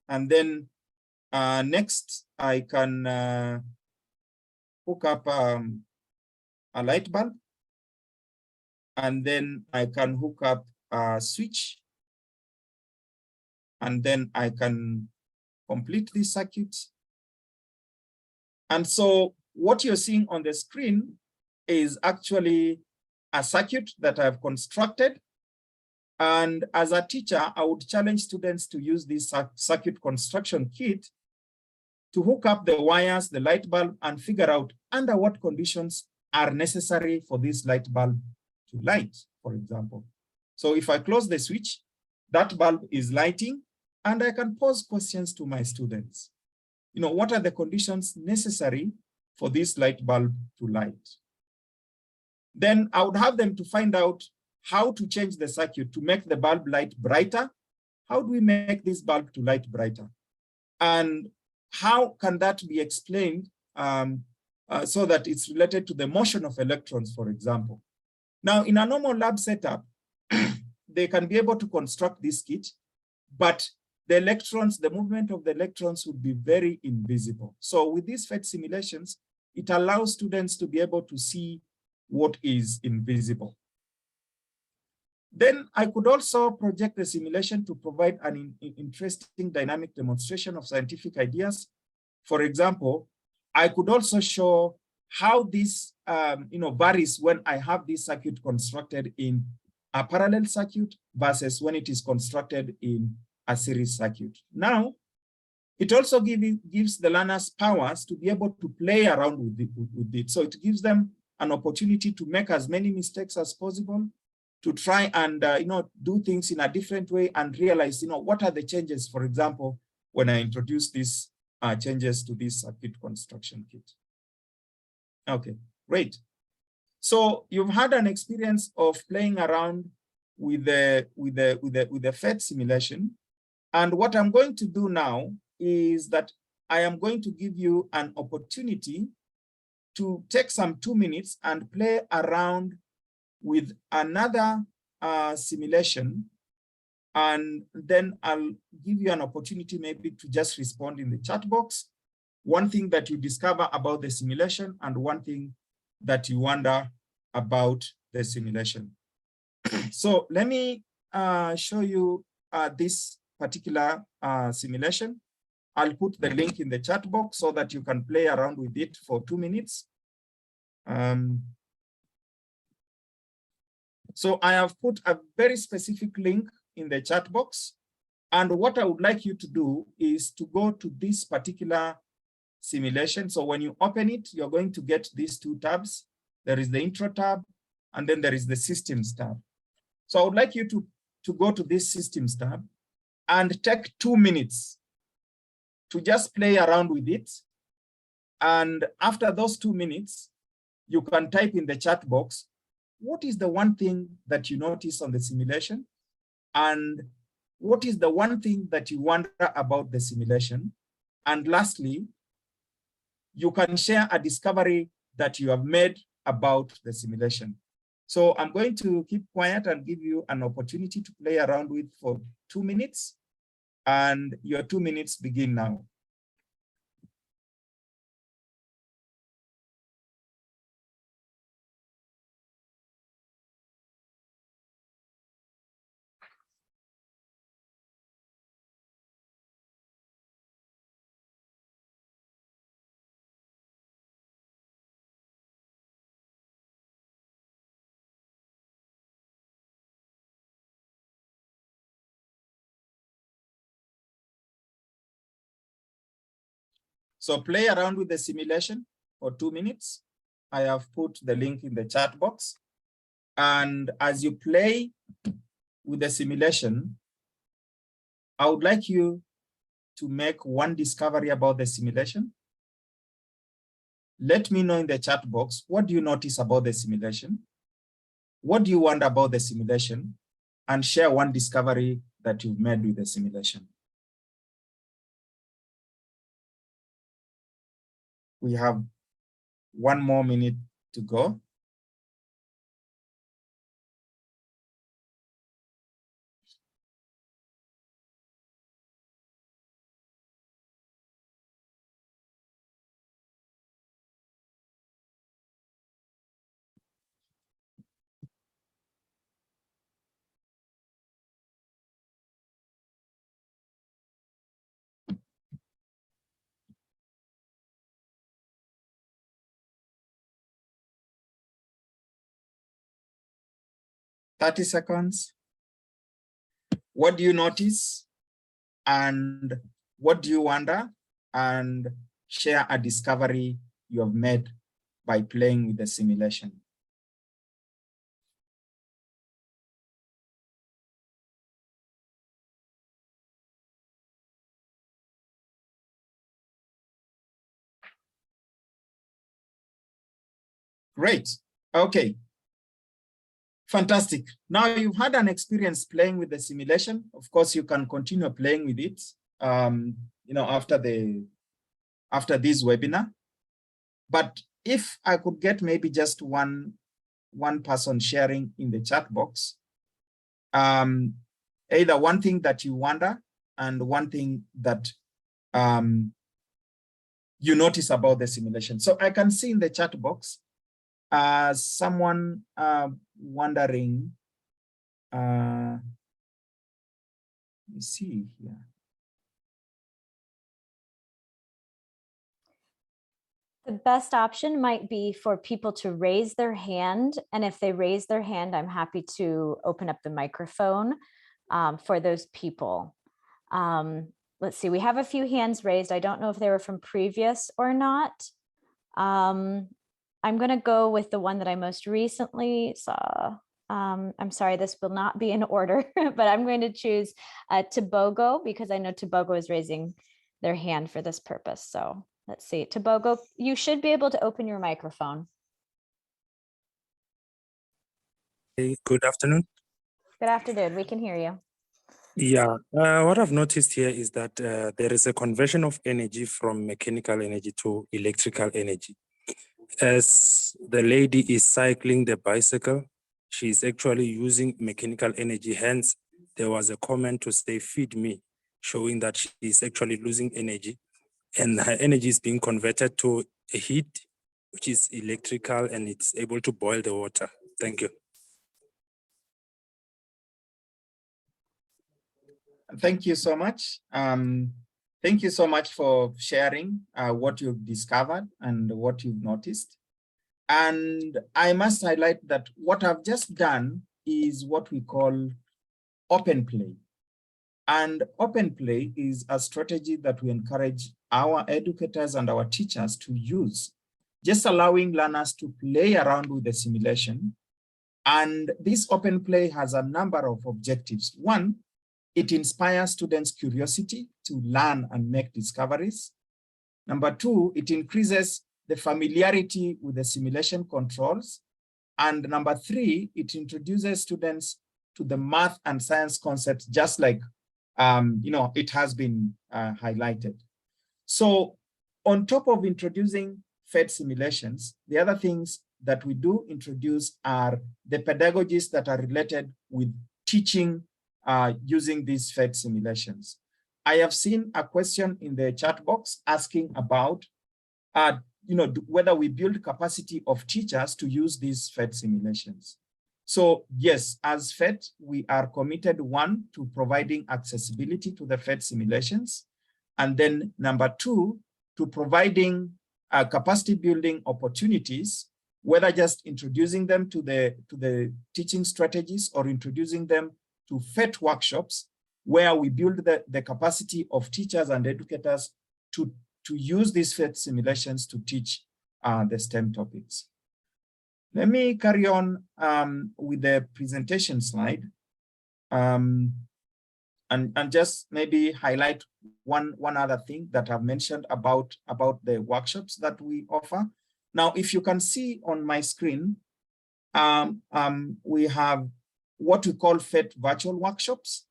And then next, I can hook up a light bulb. And then I can hook up a switch. And then I can complete this circuit. And so what you're seeing on the screen is actually a circuit that I've constructed. And as a teacher, I would challenge students to use this circuit construction kit to hook up the wires, the light bulb, and figure out under what conditions are necessary for this light bulb to light, for example. So if I close the switch, that bulb is lighting, and I can pose questions to my students. You know, what are the conditions necessary for this light bulb to light? Then I would have them to find out how to change the circuit to make the bulb light brighter. How do we make this bulb to light brighter? And how can that be explained so that it's related to the motion of electrons, for example? Now, in a normal lab setup, they can be able to construct this kit, but the electrons, the movement of the electrons would be very invisible. So with these PhET simulations, it allows students to be able to see what is invisible. Then I could also project the simulation to provide an interesting dynamic demonstration of scientific ideas. For example, I could also show how this varies when I have this circuit constructed in a parallel circuit versus when it is constructed in a series circuit. Now, it also gives the learners powers to be able to play around with it. So it gives them an opportunity to make as many mistakes as possible, to try and do things in a different way and realize what are the changes, for example, when I introduce these changes to this circuit construction kit. Okay, great. So you've had an experience of playing around with the PhET simulation. And what I'm going to do now is that I am going to give you an opportunity to take some 2 minutes and play around with another simulation. And then I'll give you an opportunity maybe to just respond in the chat box. One thing that you discover about the simulation and one thing that you wonder about the simulation. So let me show you this particular simulation. I'll put the link in the chat box so that you can play around with it for 2 minutes. So I have put a very specific link in the chat box. And what I would like you to do is to go to this particular simulation. So when you open it, you're going to get these 2 tabs. There is the intro tab, and then there is the systems tab. So I would like you to go to this systems tab and take 2 minutes to just play around with it. And after those 2 minutes, you can type in the chat box, what is the one thing that you notice on the simulation? And what is the one thing that you wonder about the simulation? And lastly, you can share a discovery that you have made about the simulation. So I'm going to keep quiet and give you an opportunity to play around with for 2 minutes. And your 2 minutes begin now. So play around with the simulation for 2 minutes. I have put the link in the chat box. And as you play with the simulation, I would like you to make one discovery about the simulation. Let me know in the chat box, what do you notice about the simulation? What do you wonder about the simulation? And share one discovery that you've made with the simulation. We have 1 more minute to go. "30 seconds. What do you notice? And what do you wonder? And share a discovery you have made by playing with the simulation." Great. Okay. Fantastic. Now you've had an experience playing with the simulation. Of course, you can continue playing with it, after this webinar. But if I could get maybe just one person sharing in the chat box, either one thing that you wonder and one thing that you notice about the simulation. So I can see in the chat box, someone wondering, let me see here. The best option might be for people to raise their hand. And if they raise their hand, I'm happy to open up the microphone for those people. Let's see, we have a few hands raised. I don't know if they were from previous or not. I'm going to go with the one that I most recently saw. I'm sorry, this will not be in order, but I'm going to choose Tobago because I know Tobago is raising their hand for this purpose. So let's see, Tobago, you should be able to open your microphone. Hey, good afternoon. Good afternoon, we can hear you. Yeah, what I've noticed here is that there is a conversion of energy from mechanical energy to electrical energy. As the lady is cycling the bicycle, she's actually using mechanical energy. Hence, there was a comment to say, "Feed me," showing that she is actually losing energy. And her energy is being converted to a heat, which is electrical, and it's able to boil the water. Thank you. Thank you so much. Thank you so much for sharing what you've discovered and what you've noticed. And I must highlight that what I've just done is what we call open play. And open play is a strategy that we encourage our educators and our teachers to use, just allowing learners to play around with the simulation. And this open play has a number of objectives. One, it inspires students' curiosity to learn and make discoveries. Number two, it increases the familiarity with the simulation controls. And number three, it introduces students to the math and science concepts, just like it has been highlighted. So on top of introducing PhET simulations, the other things that we do introduce are the pedagogies that are related with teaching using these PhET simulations. I have seen a question in the chat box asking about whether we build capacity of teachers to use these PhET simulations. So yes, as PhET, we are committed, one, to providing accessibility to the PhET simulations. And then number two, to providing capacity building opportunities, whether just introducing them to the teaching strategies or introducing them to PhET workshops, where we build the capacity of teachers and educators to use these PhET simulations to teach the STEM topics. Let me carry on with the presentation slide and just maybe highlight one other thing that I've mentioned about the workshops that we offer. Now, if you can see on my screen, we have what we call PhET virtual workshops.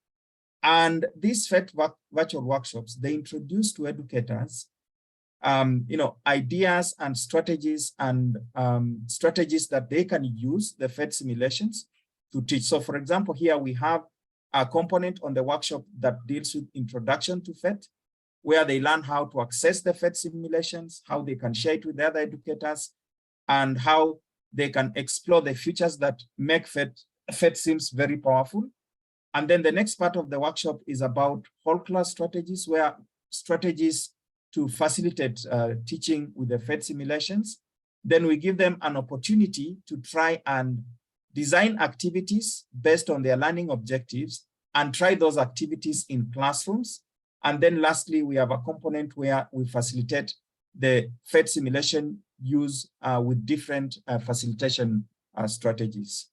And these PhET virtual workshops, they introduce to educators ideas and strategies that they can use the PhET simulations to teach. So for example, here we have a component on the workshop that deals with introduction to PhET, where they learn how to access the PhET simulations, how they can share it with other educators, and how they can explore the features that make PhET seems very powerful. And then the next part of the workshop is about whole class strategies, where strategies to facilitate teaching with the PhET simulations. Then we give them an opportunity to try and design activities based on their learning objectives and try those activities in classrooms. And then lastly, we have a component where we facilitate the PhET simulation use with different facilitation strategies.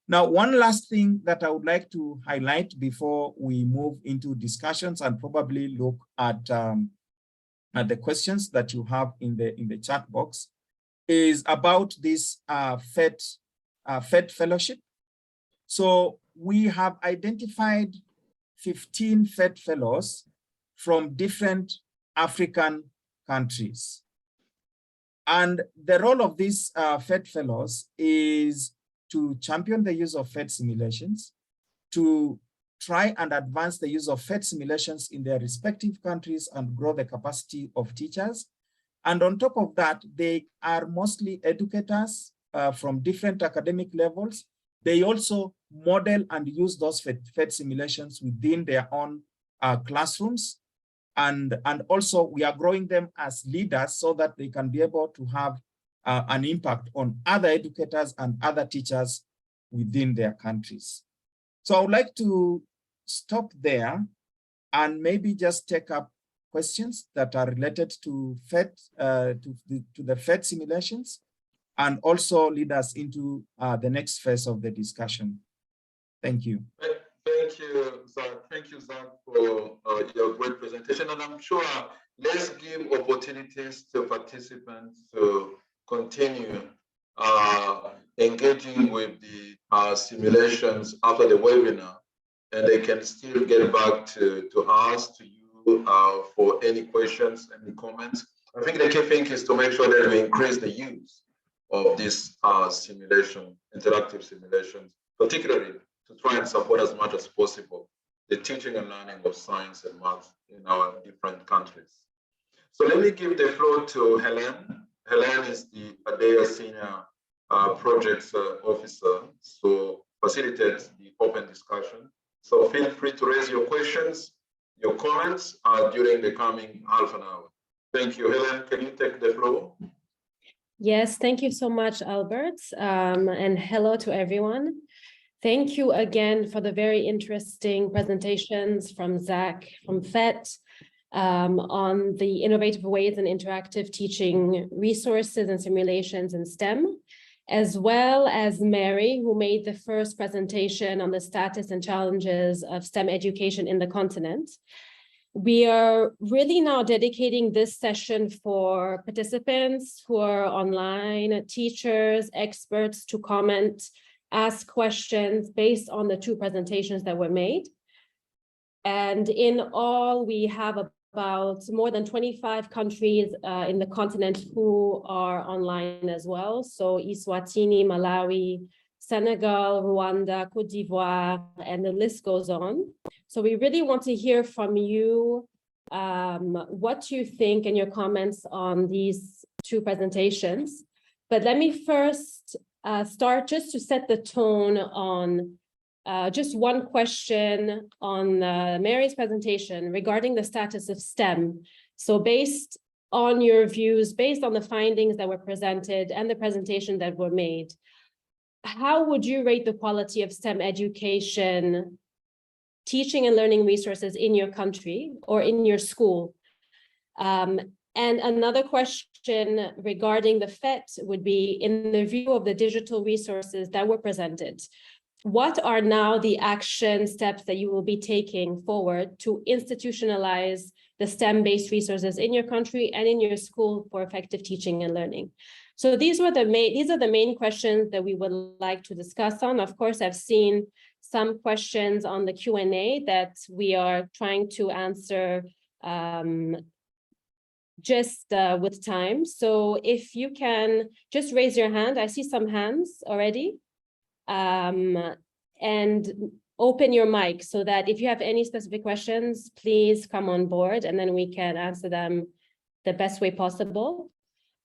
Now, one last thing that I would like to highlight before we move into discussions and probably look at the questions that you have in the chat box is about this PhET fellowship. So we have identified 15 PhET fellows from different African countries. And the role of these PhET fellows is to champion the use of PhET simulations, to try and advance the use of PhET simulations in their respective countries and grow the capacity of teachers. And on top of that, they are mostly educators from different academic levels. They also model and use those PhET simulations within their own classrooms. And also we are growing them as leaders so that they can be able to have an impact on other educators and other teachers within their countries. So I would like to stop there and maybe just take up questions that are related to PhET, to the PhET simulations, and also lead us into the next phase of the discussion. Thank you. Thank you, Zach. Thank you, Zach, for your great presentation. And I'm sure let's give opportunities to participants to continue engaging with the simulations after the webinar, and they can still get back to us, to you, for any questions, any comments. I think the key thing is to make sure that we increase the use of this simulation, interactive simulations, particularly to try and support as much as possible the teaching and learning of science and math in our different countries. So let me give the floor to Helen. Helen is the ADEA Senior Projects Officer, so facilitates the open discussion. So feel free to raise your questions, your comments during the coming half an hour. Thank you. Helen, can you take the floor? Yes, thank you so much, Albert, and hello to everyone. Thank you again for the very interesting presentations from Zach, from PhET, on the innovative ways and interactive teaching resources and simulations in STEM, as well as Mary, who made the first presentation on the status and challenges of STEM education in the continent. We are really now dedicating this session for participants who are online, teachers, experts to comment, ask questions based on the two presentations that were made. And in all, we have about more than 25 countries in the continent who are online as well. So Eswatini, Malawi, Senegal, Rwanda, Cote d'Ivoire, and the list goes on. So we really want to hear from you what you think and your comments on these two presentations. But let me first start just to set the tone on just one question on Mary's presentation regarding the status of STEM. So based on your views, based on the findings that were presented and the presentation that were made, how would you rate the quality of STEM education, teaching and learning resources in your country or in your school? And another question regarding the PhET would be, in the view of the digital resources that were presented, what are now the action steps that you will be taking forward to institutionalize the STEM-based resources in your country and in your school for effective teaching and learning? So these are the main questions that we would like to discuss on. Of course, I've seen some questions on the Q&A that we are trying to answer just with time. So if you can just raise your hand, I see some hands already. And open your mic so that if you have any specific questions, please come on board and then we can answer them the best way possible.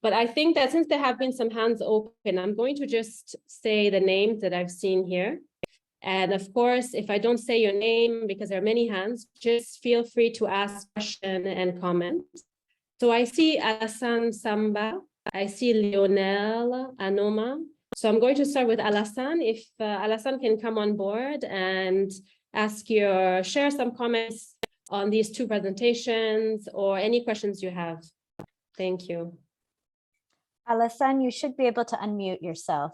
But I think that since there have been some hands open, I'm going to just say the names that I've seen here. And of course, if I don't say your name, because there are many hands, just feel free to ask question and comment. So I see Alassane Samba, I see Lionel Anoma. So I'm going to start with Alassane. If Alassane can come on board and share some comments on these two presentations or any questions you have. Thank you. Alassane, you should be able to unmute yourself.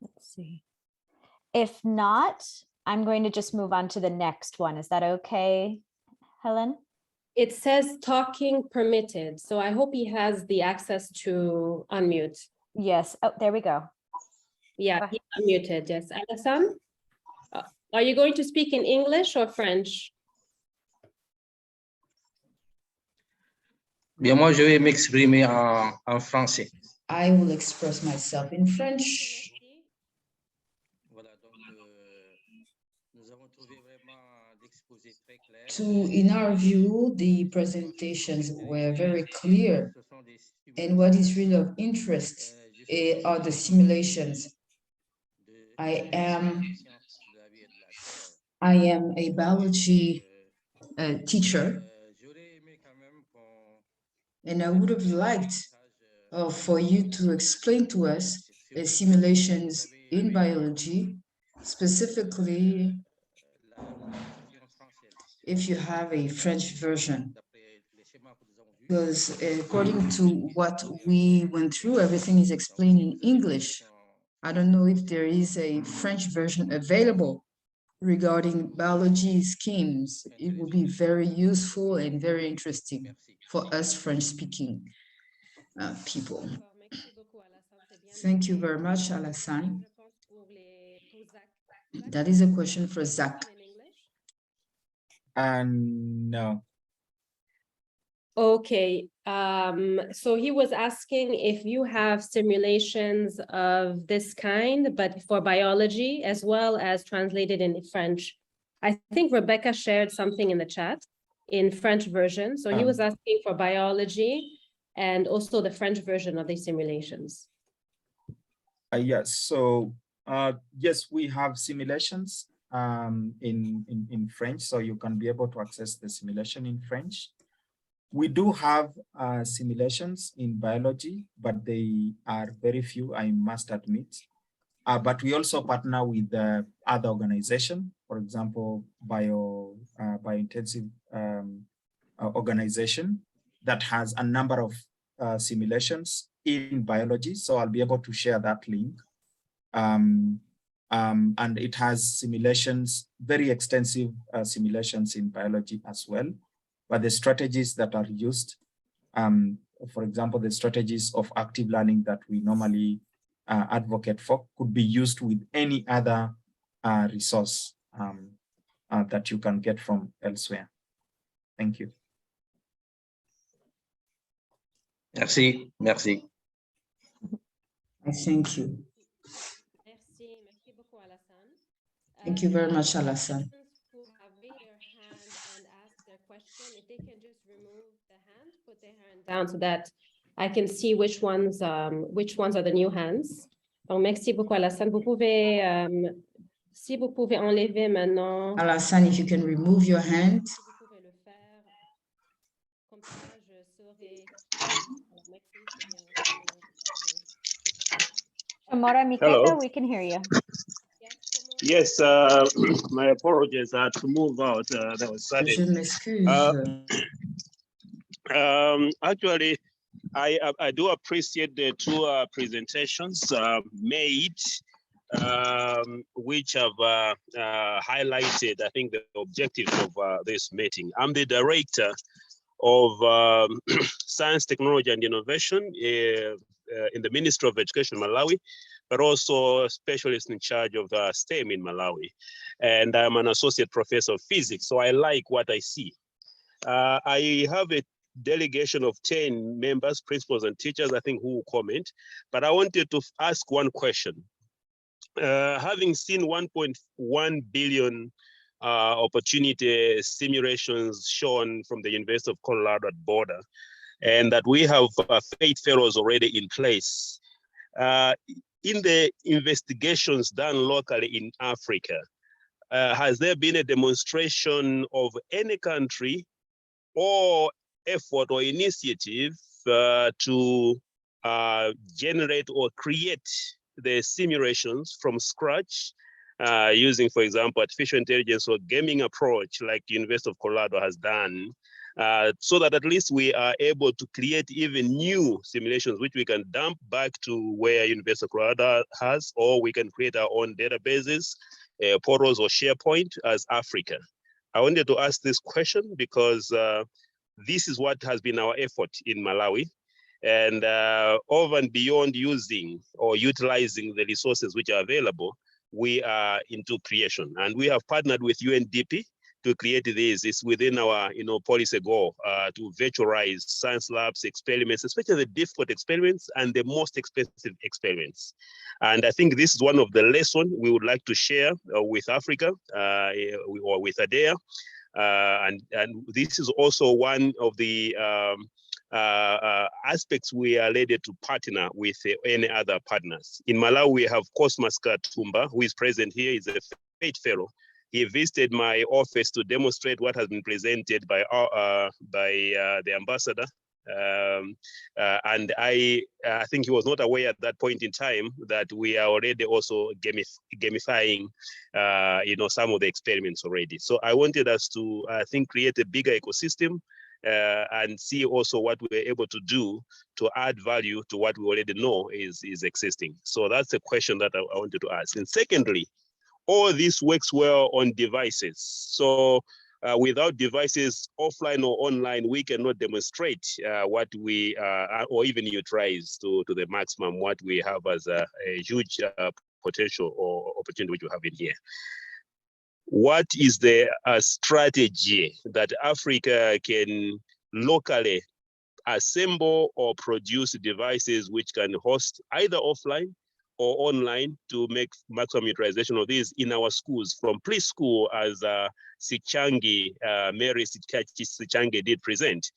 Let's see. If not, I'm going to just move on to the next one. Is that okay, Helen? It says talking permitted. So I hope he has the access to unmute. Yes. Oh, there we go. Yeah, he's unmuted. Yes. Alassane, are you going to speak in English or French? Bien, moi, je vais m'exprimer en français. I will express myself in French. Voilà, donc, nous avons trouvé vraiment l'exposé très clair. In our view, the presentations were very clear. And what is really of interest are the simulations. I am a biology teacher, and I would have liked for you to explain to us the simulations in biology, specifically if you have a French version. Because according to what we went through, everything is explained in English. I don't know if there is a French version available regarding biology schemes. It would be very useful and very interesting for us French-speaking people. Thank you very much, Alassane. That is a question for Zach. No. Okay, so he was asking if you have simulations of this kind, but for biology as well as translated in French. I think Rebecca shared something in the chat in French version. So he was asking for biology and also the French version of these simulations. Yes, so yes, we have simulations in French, so you can be able to access the simulation in French. We do have simulations in biology, but they are very few, I must admit. But we also partner with other organizations, for example, biointensive organization that has a number of simulations in biology. So I'll be able to share that link. And it has simulations, very extensive simulations in biology as well. But the strategies that are used, for example, the strategies of active learning that we normally advocate for could be used with any other resource that you can get from elsewhere. Thank you. Merci, merci. Thank you. Merci beaucoup, Alassane. Thank you very much, Alassane. Who have raised their hand and asked their question, if they can just remove the hand, put their hand down so that I can see which ones are the new hands. Donc, merci beaucoup, Alassane. Vous pouvez, si vous pouvez enlever maintenant. Alassane, if you can remove your hand. Si vous pouvez le faire. Comme ça, je saurai. Chamora Mikeka, we can hear you. Yes, my apologies. I had to move out. That was sudden. Je m'excuse. Actually, I do appreciate the two presentations made, which have highlighted, I think, the objectives of this meeting. I'm the director of Science, Technology, and Innovation in the Ministry of Education, Malawi. but also a specialist in charge of STEM in Malawi. And I'm an associate professor of physics, so I like what I see. I have a delegation of 10 members, principals and teachers, I think, who will comment, but I wanted to ask one question. Having seen 1.1 billion opportunity simulations shown from the University of Colorado Boulder, and that we have PhET fellows already in place, in the investigations done locally in Africa, has there been a demonstration of any country or effort or initiative to generate or create the simulations from scratch using, for example, artificial intelligence or gaming approach like University of Colorado has done, so that at least we are able to create even new simulations which we can dump back to where University of Colorado has, or we can create our own databases, portals or SharePoint as Africa. I wanted to ask this question because this is what has been our effort in Malawi. And over and beyond using or utilizing the resources which are available, we are into creation. And we have partnered with UNDP to create this. It's within our policy goal to virtualize science labs experiments, especially the difficult experiments and the most expensive experiments. And I think this is one of the lessons we would like to share with Africa or with ADEA. And this is also one of the aspects we are ready to partner with any other partners. In Malawi, we have Cosmas Katumba, who is present here, is a PhET fellow. He visited my office to demonstrate what has been presented by the ambassador. And I think he was not aware at that point in time that we are already also gamifying, some of the experiments already. So I wanted us to, I think, create a bigger ecosystem and see also what we're able to do to add value to what we already know is existing. So that's a question that I wanted to ask. And secondly, all this works well on devices. So without devices, offline or online, we cannot demonstrate what we, or even utilize to the maximum what we have as a huge potential or opportunity which we have in here. What is the strategy that Africa can locally assemble or produce devices which can host either offline or online to make maximum utilization of these in our schools, from preschool, as Sichangi, Mary Sichangi did present,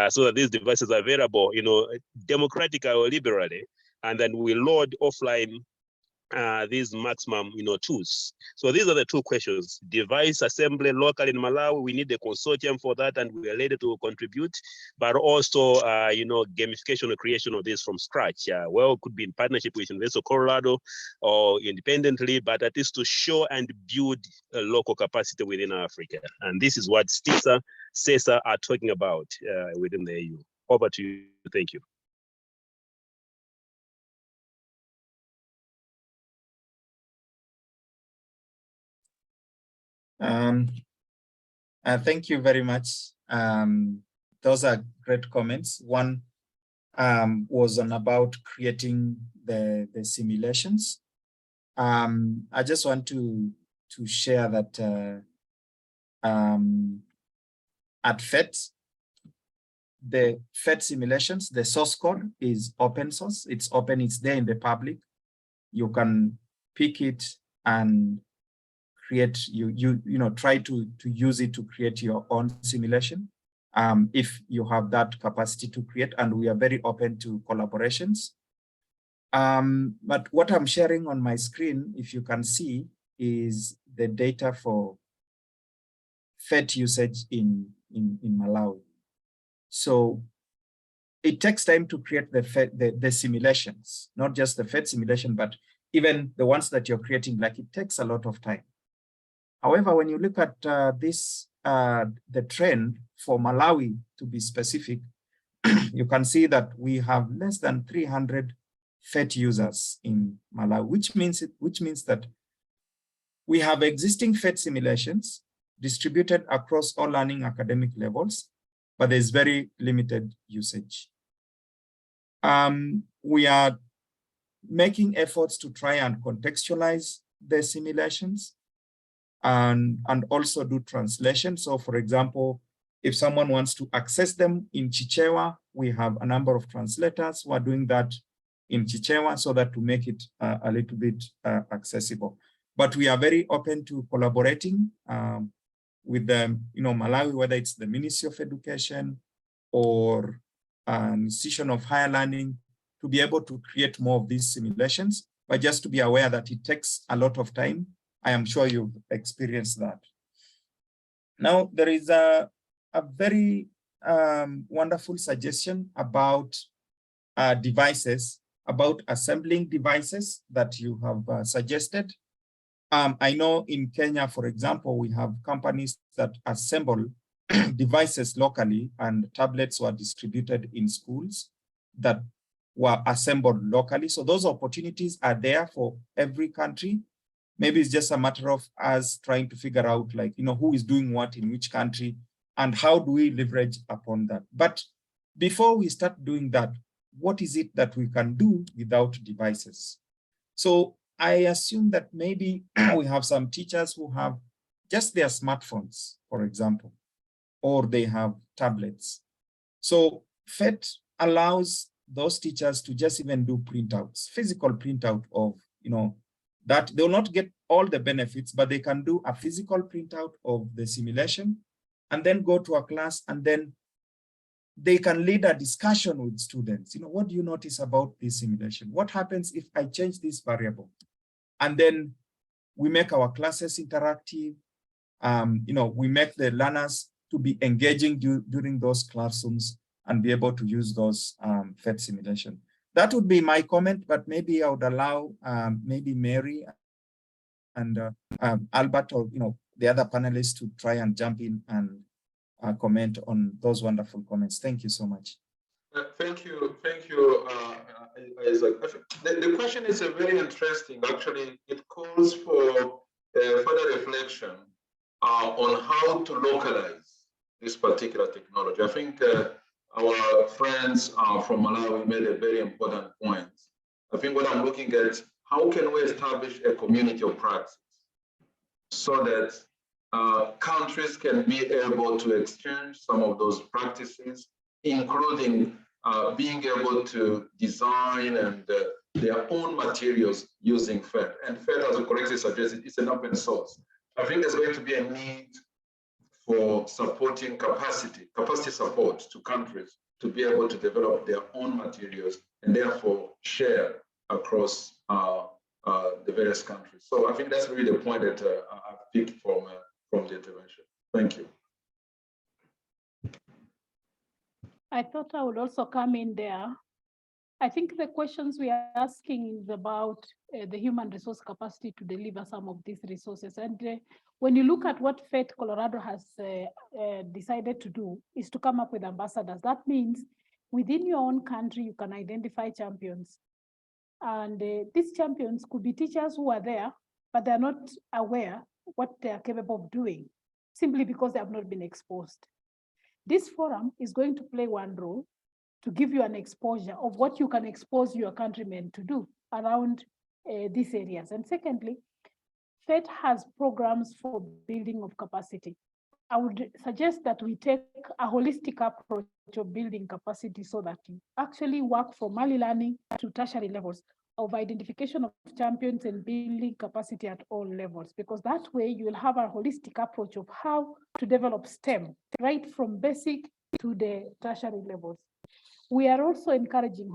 so that these devices are available, democratically or liberally, and then we load offline these maximum, tools. So these are the two questions. Device assembly local in Malawi, we need a consortium for that, and we are ready to contribute, but also, gamification or creation of this from scratch. Well, it could be in partnership with University of Colorado or independently, but at least to show and build a local capacity within Africa. And this is what STISA, CESA are talking about within the EU. Over to you. Thank you. Thank you very much. Those are great comments. One was on about creating the simulations. I just want to share that at PhET, the PhET simulations, the source code is open source. It's open, it's there in the public. You can pick it and create, try to use it to create your own simulation if you have that capacity to create, and we are very open to collaborations. But what I'm sharing on my screen, if you can see, is the data for PhET usage in Malawi. So it takes time to create the simulations, not just the PhET simulation, but even the ones that you're creating, like it takes a lot of time. However, when you look at the trend for Malawi, to be specific, you can see that we have less than 300 PhET users in Malawi, which means that we have existing PhET simulations distributed across all learning academic levels, but there's very limited usage. We are making efforts to try and contextualize the simulations and also do translation. So for example, if someone wants to access them in Chichewa, we have a number of translators who are doing that in Chichewa so that to make it a little bit accessible. But we are very open to collaborating with the, Malawi, whether it's the Ministry of Education or an institution of higher learning, to be able to create more of these simulations, but just to be aware that it takes a lot of time. I am sure you've experienced that. Now, there is a very wonderful suggestion about devices, about assembling devices that you have suggested. I know in Kenya, for example, we have companies that assemble devices locally, and tablets were distributed in schools that were assembled locally. So those opportunities are there for every country. Maybe it's just a matter of us trying to figure out, like, who is doing what in which country and how do we leverage upon that. But before we start doing that, what is it that we can do without devices? So I assume that maybe we have some teachers who have just their smartphones, for example, or they have tablets. So PhET allows those teachers to just even do printouts, physical printout of, that they'll not get all the benefits, but they can do a physical printout of the simulation and then go to a class, and then they can lead a discussion with students. What do you notice about this simulation? What happens if I change this variable? And then we make our classes interactive. We make the learners to be engaging during those classrooms and be able to use those PhET simulation. That would be my comment, but maybe I would allow maybe Mary and Albert, or the other panelists, to try and jump in and comment on those wonderful comments. Thank you so much. Thank you, Isaac. The question is very interesting. Actually, it calls for further reflection on how to localize this particular technology. I think our friends from Malawi made a very important point. I think what I'm looking at, how can we establish a community of practice so that countries can be able to exchange some of those practices, including being able to design and their own materials using PhET. And PhET, as you correctly suggested, it's an open source. I think there's going to be a need for supporting capacity support to countries to be able to develop their own materials and therefore share across the various countries. So I think that's really the point that I picked from the intervention. Thank you. I thought I would also come in there. I think the questions we are asking is about the human resource capacity to deliver some of these resources. And when you look at what PhET Colorado has decided to do, is to come up with ambassadors. That means within your own country, you can identify champions. And these champions could be teachers who are there, but they're not aware what they are capable of doing, simply because they have not been exposed. This forum is going to play one role to give you an exposure of what you can expose your countrymen to do around these areas. And secondly, PhET has programs for building of capacity. I would suggest that we take a holistic approach of building capacity so that you actually work from early learning to tertiary levels of identification of champions and building capacity at all levels, because that way you will have a holistic approach of how to develop STEM, right from basic to the tertiary levels. We are also encouraging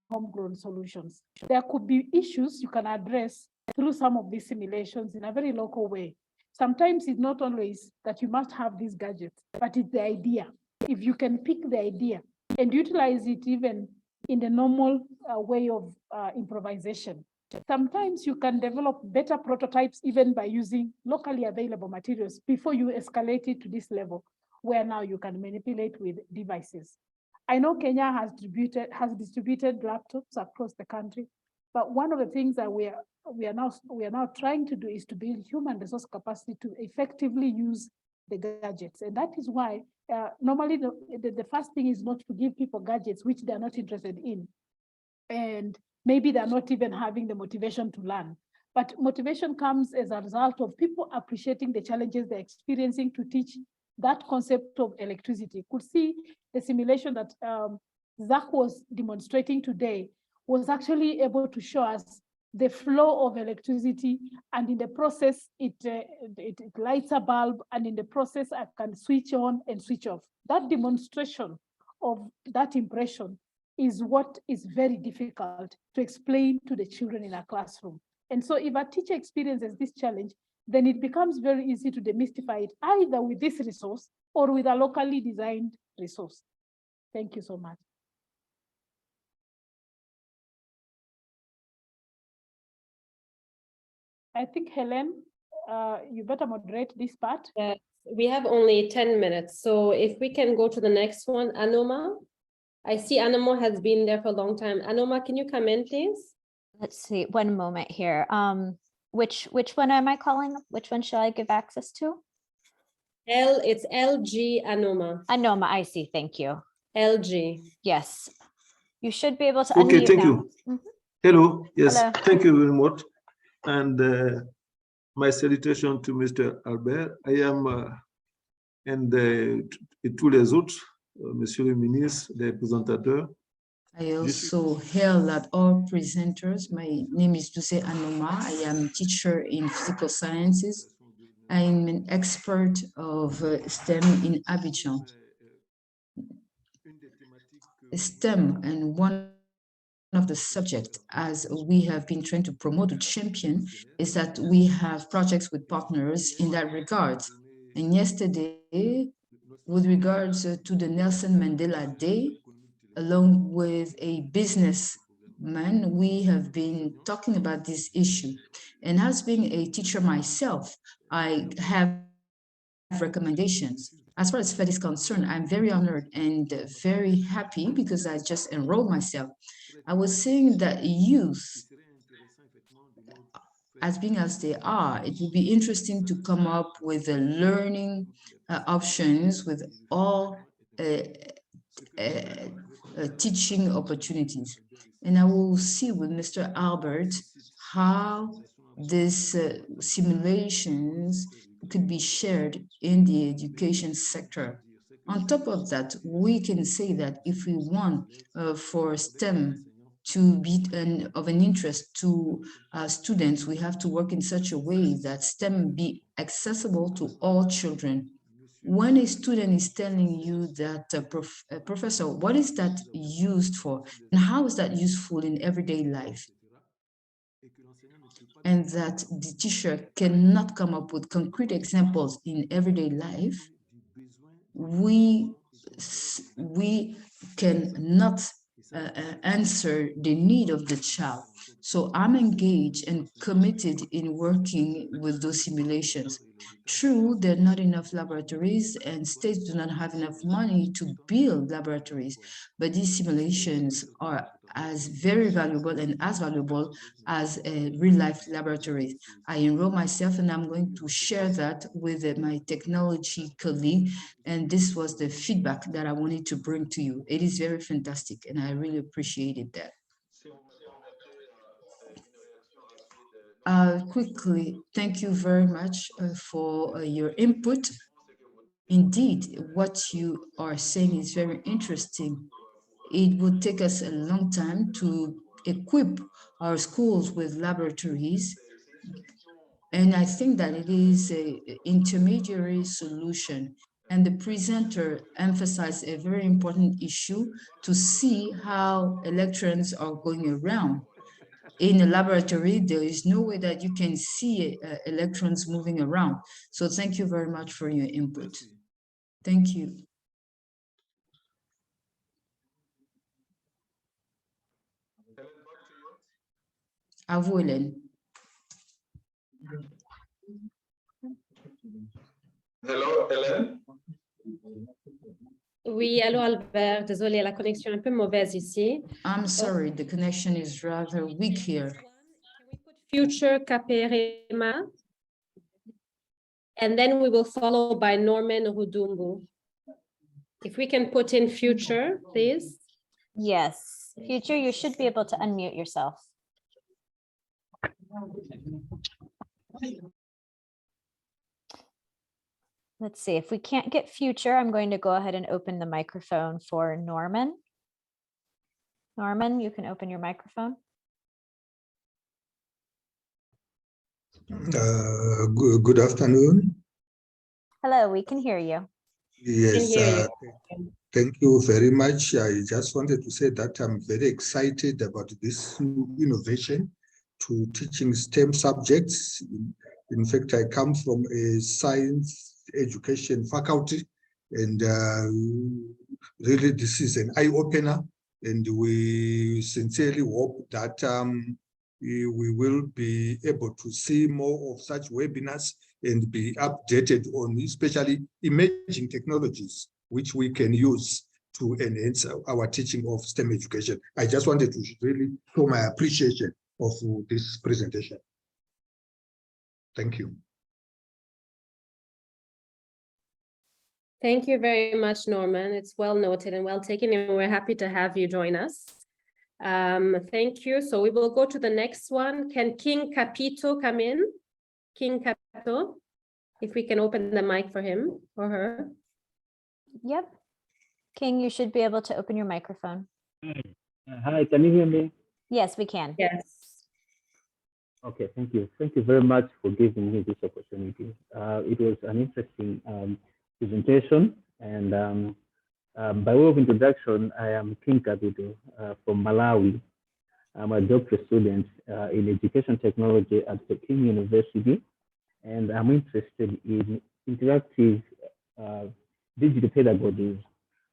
homegrown solutions. There could be issues you can address through some of these simulations in a very local way. Sometimes it's not always that you must have these gadgets, but it's the idea. If you can pick the idea and utilize it even in the normal way of improvisation, sometimes you can develop better prototypes even by using locally available materials before you escalate it to this level, where now you can manipulate with devices. I know Kenya has distributed laptops across the country, but one of the things that we are now trying to do is to build human resource capacity to effectively use the gadgets. And that is why normally the first thing is not to give people gadgets which they're not interested in. And maybe they're not even having the motivation to learn. But motivation comes as a result of people appreciating the challenges they're experiencing to teach that concept of electricity. Could see the simulation that Zach was demonstrating today was actually able to show us the flow of electricity, and in the process, it lights a bulb, and in the process, I can switch on and switch off. That demonstration of that impression is what is very difficult to explain to the children in a classroom. And so if a teacher experiences this challenge, then it becomes very easy to demystify it either with this resource or with a locally designed resource. Thank you so much. I think, Helen, you better moderate this part. We have only 10 minutes. So if we can go to the next one, Anoma. I see Anoma has been there for a long time. Anoma, can you come in, please? Let's see, one moment here. Which one am I calling? Which one shall I give access to? It's LG Anoma. Anoma, I see, thank you. LG. Yes. You should be able to Okay, unmute thank now. you. Mhm. Hello, yes, Hello. thank you very much. And my salutation to Mr. Albert. I am et tous les autres, Monsieur le ministre, les présentateurs. I also hail that all presenters. My name is Duse Anoma. I am a teacher in physical sciences. I'm an expert of STEM in Abidjan. STEM, and one of the subjects, as we have been trying to promote, to champion, is that we have projects with partners in that regard. And yesterday, with regards to the Nelson Mandela Day, along with a businessman, we have been talking about this issue. And as being a teacher myself, I have recommendations. As far as PhET is concerned, I'm very honored and very happy because I just enrolled myself. I was saying that youth, as being as they are, it would be interesting to come up with the learning options with all teaching opportunities. And I will see with Mr. Albert how these simulations could be shared in the education sector. On top of that, we can say that if we want for STEM to be of an interest to students, we have to work in such a way that STEM be accessible to all children. When a student is telling you that, Professor, what is that used for? And how is that useful in everyday life? And that the teacher cannot come up with concrete examples in everyday life, we cannot answer the need of the child. So I'm engaged and committed in working with those simulations. True, there are not enough laboratories and states do not have enough money to build laboratories, but these simulations are as very valuable and as valuable as real-life laboratories. I enroll myself and I'm going to share that with my technology colleague, and this was the feedback that I wanted to bring to you. It is very fantastic and I really appreciated that. Quickly, thank you very much for your input. Indeed, what you are saying is very interesting. It would take us a long time to equip our schools with laboratories. And I think that it is an intermediary solution. And the presenter emphasized a very important issue to see how electrons are going around. In a laboratory, there is no way that you can see electrons moving around. So thank you very much for your input. Thank you. À vous, Hélène. Hello, Hélène. Oui, allô Albert, désolé, la connexion est un peu mauvaise ici. I'm sorry, the connection is rather weak here. Future Kaperema, and then we will follow by Norman Rudumbu. If we can put in future, please. Yes, Future, you should be able to unmute yourself. Let's see, if we can't get Future, I'm going to go ahead and open the microphone for Norman. Norman, you can open your microphone. Good afternoon. Hello, we can hear you. Yes, thank you very much. I just wanted to say that I'm very excited about this innovation to teaching STEM subjects. In fact, I come from a science education faculty, and really this is an eye-opener, and we sincerely hope that we will be able to see more of such webinars and be updated on especially emerging technologies which we can use to enhance our teaching of STEM education. I just wanted to really show my appreciation of this presentation. Thank you. Thank you very much, Norman. It's well noted and well taken, and we're happy to have you join us. Thank you. So we will go to the next one. Can King Capito come in? King Capito, if we can open the mic for him or her. Yep. King, you should be able to open your microphone. Hi, can you hear me? Yes, we can. Yes. Okay, thank you. Thank you very much for giving me this opportunity. It was an interesting presentation, and by way of introduction, I am King Capito from Malawi. I'm a doctoral student in education technology at the King University, and I'm interested in interactive digital pedagogies.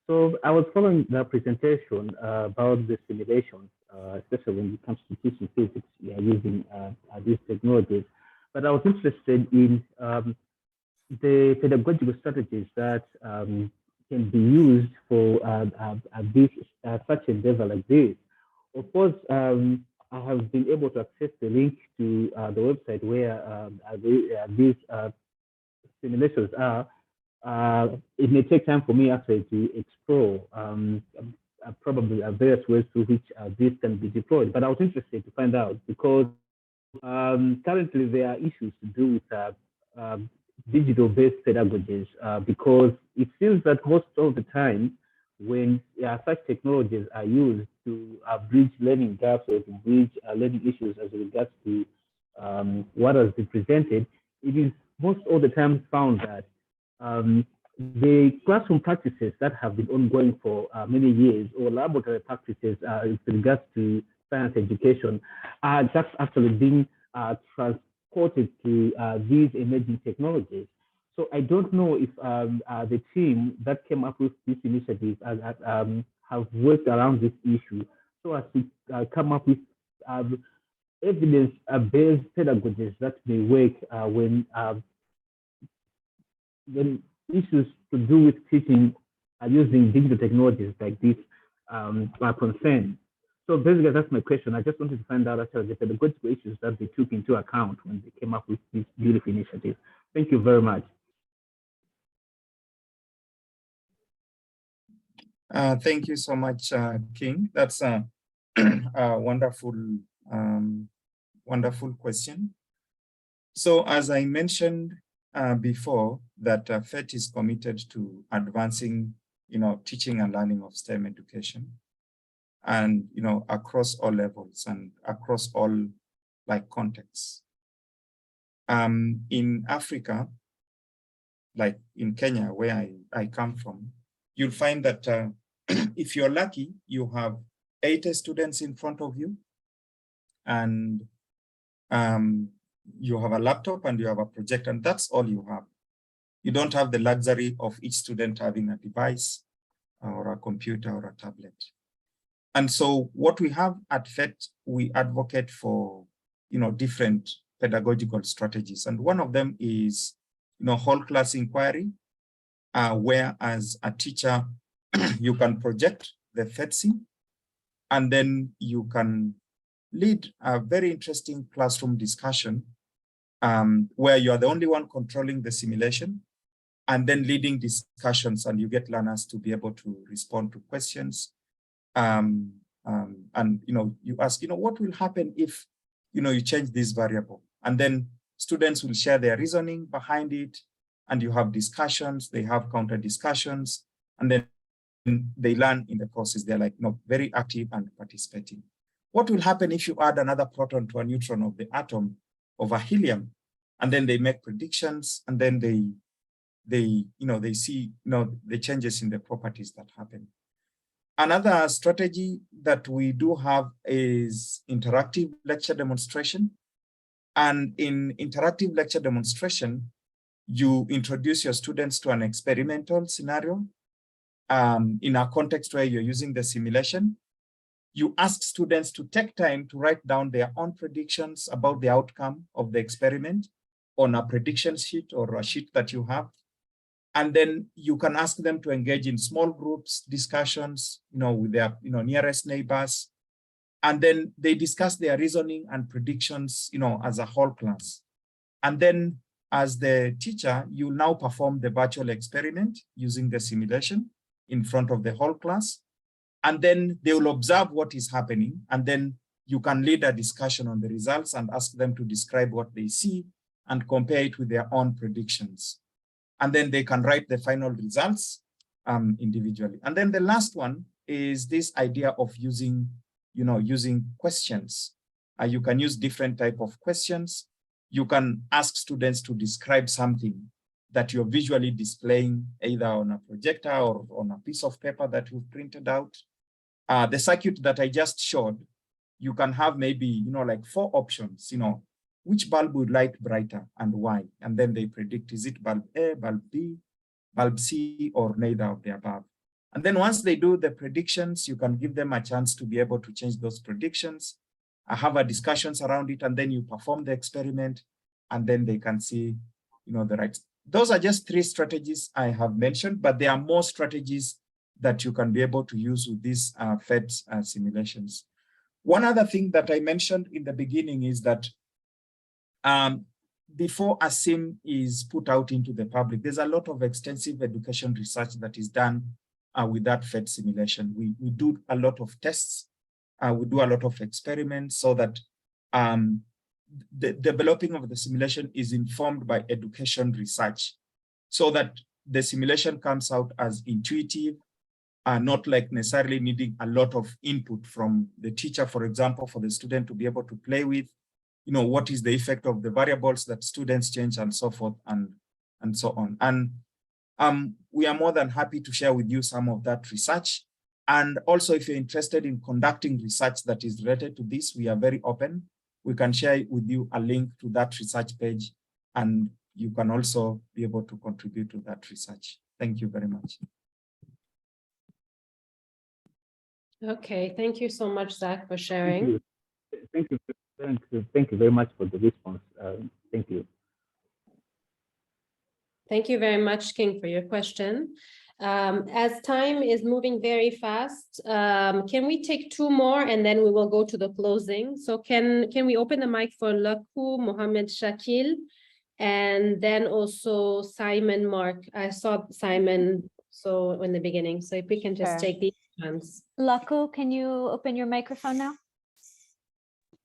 So I was following the presentation about the simulations, especially when it comes to teaching physics, we are using these technologies. But I was interested in the pedagogical strategies that can be used for such endeavor like this. Of course, I have been able to access the link to the website where these simulations are. It may take time for me actually to explore probably various ways through which this can be deployed. But I was interested to find out because currently there are issues to do with digital-based pedagogies because it seems that most of the time when such technologies are used to bridge learning gaps or to bridge learning issues as regards to what has been presented, it is most of the time found that the classroom practices that have been ongoing for many years or laboratory practices with regards to science education are just actually being transported to these emerging technologies. So I don't know if the team that came up with this initiative have worked around this issue so as to come up with evidence-based pedagogies that may work when issues to do with teaching using digital technologies like this are concerned. So basically, that's my question. I just wanted to find out actually the pedagogical issues that they took into account when they came up with this beautiful initiative. Thank you very much. Thank you so much, King. That's a wonderful, wonderful question. So as I mentioned before, that PhET is committed to advancing, teaching and learning of STEM education, and across all levels and across all contexts. In Africa, like in Kenya, where I come from, you'll find that if you're lucky, you have 80 students in front of you, and you have a laptop and you have a projector, and that's all you have. You don't have the luxury of each student having a device or a computer or a tablet. And so what we have at PhET, we advocate for different pedagogical strategies. And one of them is whole class inquiry, where as a teacher, you can project the PhET scene, and then you can lead a very interesting classroom discussion where you are the only one controlling the simulation, and then leading discussions, and you get learners to be able to respond to questions And you ask, what will happen if you change this variable? And then students will share their reasoning behind it, and you have discussions, they have counter discussions, and then they learn in the process. They're like very active and participating. What will happen if you add another proton to a neutron of the atom of a helium? And then they make predictions, and then they see the changes in the properties that happen. Another strategy that we do have is interactive lecture demonstration. And in interactive lecture demonstration, you introduce your students to an experimental scenario in a context where you're using the simulation. You ask students to take time to write down their own predictions about the outcome of the experiment on a prediction sheet or a sheet that you have. And then you can ask them to engage in small groups, discussions, with their nearest neighbors. And then they discuss their reasoning and predictions, as a whole class. And then as the teacher, you now perform the virtual experiment using the simulation in front of the whole class. And then they will observe what is happening. And then you can lead a discussion on the results and ask them to describe what they see and compare it with their own predictions. And then they can write the final results individually. And then the last one is this idea of using questions. You can use different type of questions. You can ask students to describe something that you're visually displaying either on a projector or on a piece of paper that you've printed out. The circuit that I just showed, you can have maybe, like 4 options, which bulb would light brighter and why? And then they predict, is it bulb A, bulb B, bulb C, or neither of the above? And then once they do the predictions, you can give them a chance to be able to change those predictions, have a discussions around it, and then you perform the experiment, and then they can see, the right. Those are just 3 strategies I have mentioned, but there are more strategies that you can be able to use with these PhET simulations. One other thing that I mentioned in the beginning is that before a sim is put out into the public, there's a lot of extensive education research that is done with that PhET simulation. We do a lot of tests, we do a lot of experiments so that the developing of the simulation is informed by education research so that the simulation comes out as intuitive, not like necessarily needing a lot of input from the teacher, for example, for the student to be able to play with, what is the effect of the variables that students change and so forth and so on. And we are more than happy to share with you some of that research. And also, if you're interested in conducting research that is related to this, we are very open. We can share with you a link to that research page, and you can also be able to contribute to that research. Thank you very much. Okay, thank you so much, Zach, for sharing. Thank you. Thank you very much for the response. Thank you. Thank you very much, King, for your question. As time is moving very fast, can we take 2 more and then we will go to the closing? So can we open the mic for Laku, Mohammed Shakil, and then also Simon Mark? I saw Simon in the beginning, so if we can just take these ones. Laku, can you open your microphone now?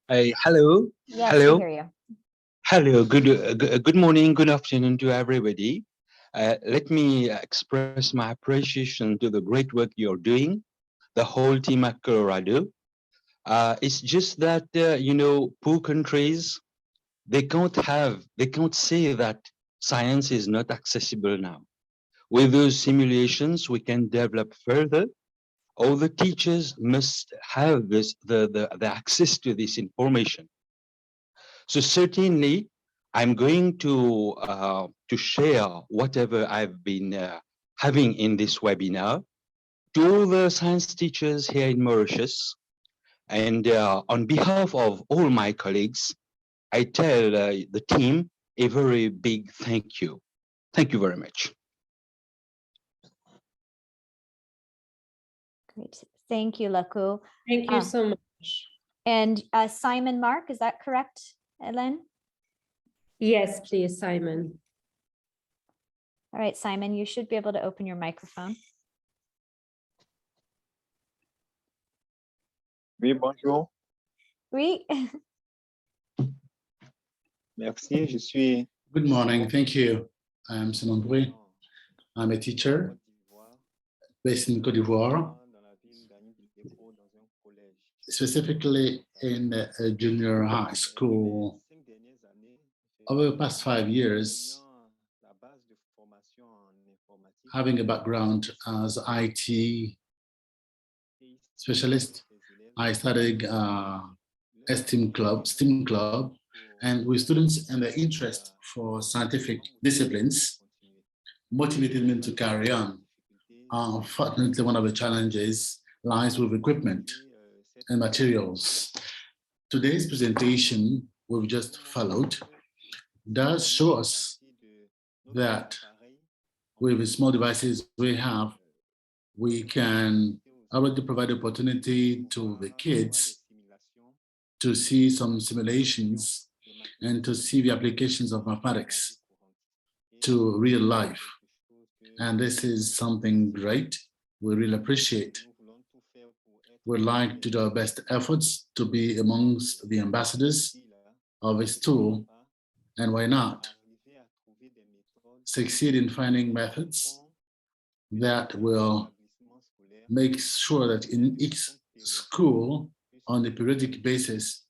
Hello. Yes, hello. we hear you. Hello. Good morning. Good afternoon to everybody. Let me express my appreciation to the great work you're doing, the whole team at Colorado. It's just that poor countries, they can't say that science is not accessible now. With those simulations, we can develop further. All the teachers must have the access to this information. So certainly, I'm going to share whatever I've been having in this webinar to all the science teachers here in Mauritius. And on behalf of all my colleagues, I tell the team a very big thank you. Thank you very much. Great. Thank you, Laku. Thank you so much. And Simon Mark, is that correct, Ellen? Yes, please, Simon. All right, Simon, you should be able to open your microphone. Oui, bonjour. Oui. Merci, je suis... Good morning, thank you. I'm Simon Bouy. I'm a teacher based in Côte d'Ivoire, specifically in a junior high school. Over the past 5 years, having a background as IT specialist, I started a STEAM club, and with students and their interest for scientific disciplines motivated me to carry on. Unfortunately, one of the challenges lies with equipment and materials. Today's presentation we've just followed does show us that with the small devices we have, we can already provide opportunity to the kids to see some simulations and to see the applications of mathematics to real life. And this is something great. We really appreciate. We'd like to do our best efforts to be amongst the ambassadors of this tool, and why not succeed in finding methods that will make sure that in each school on a periodic basis,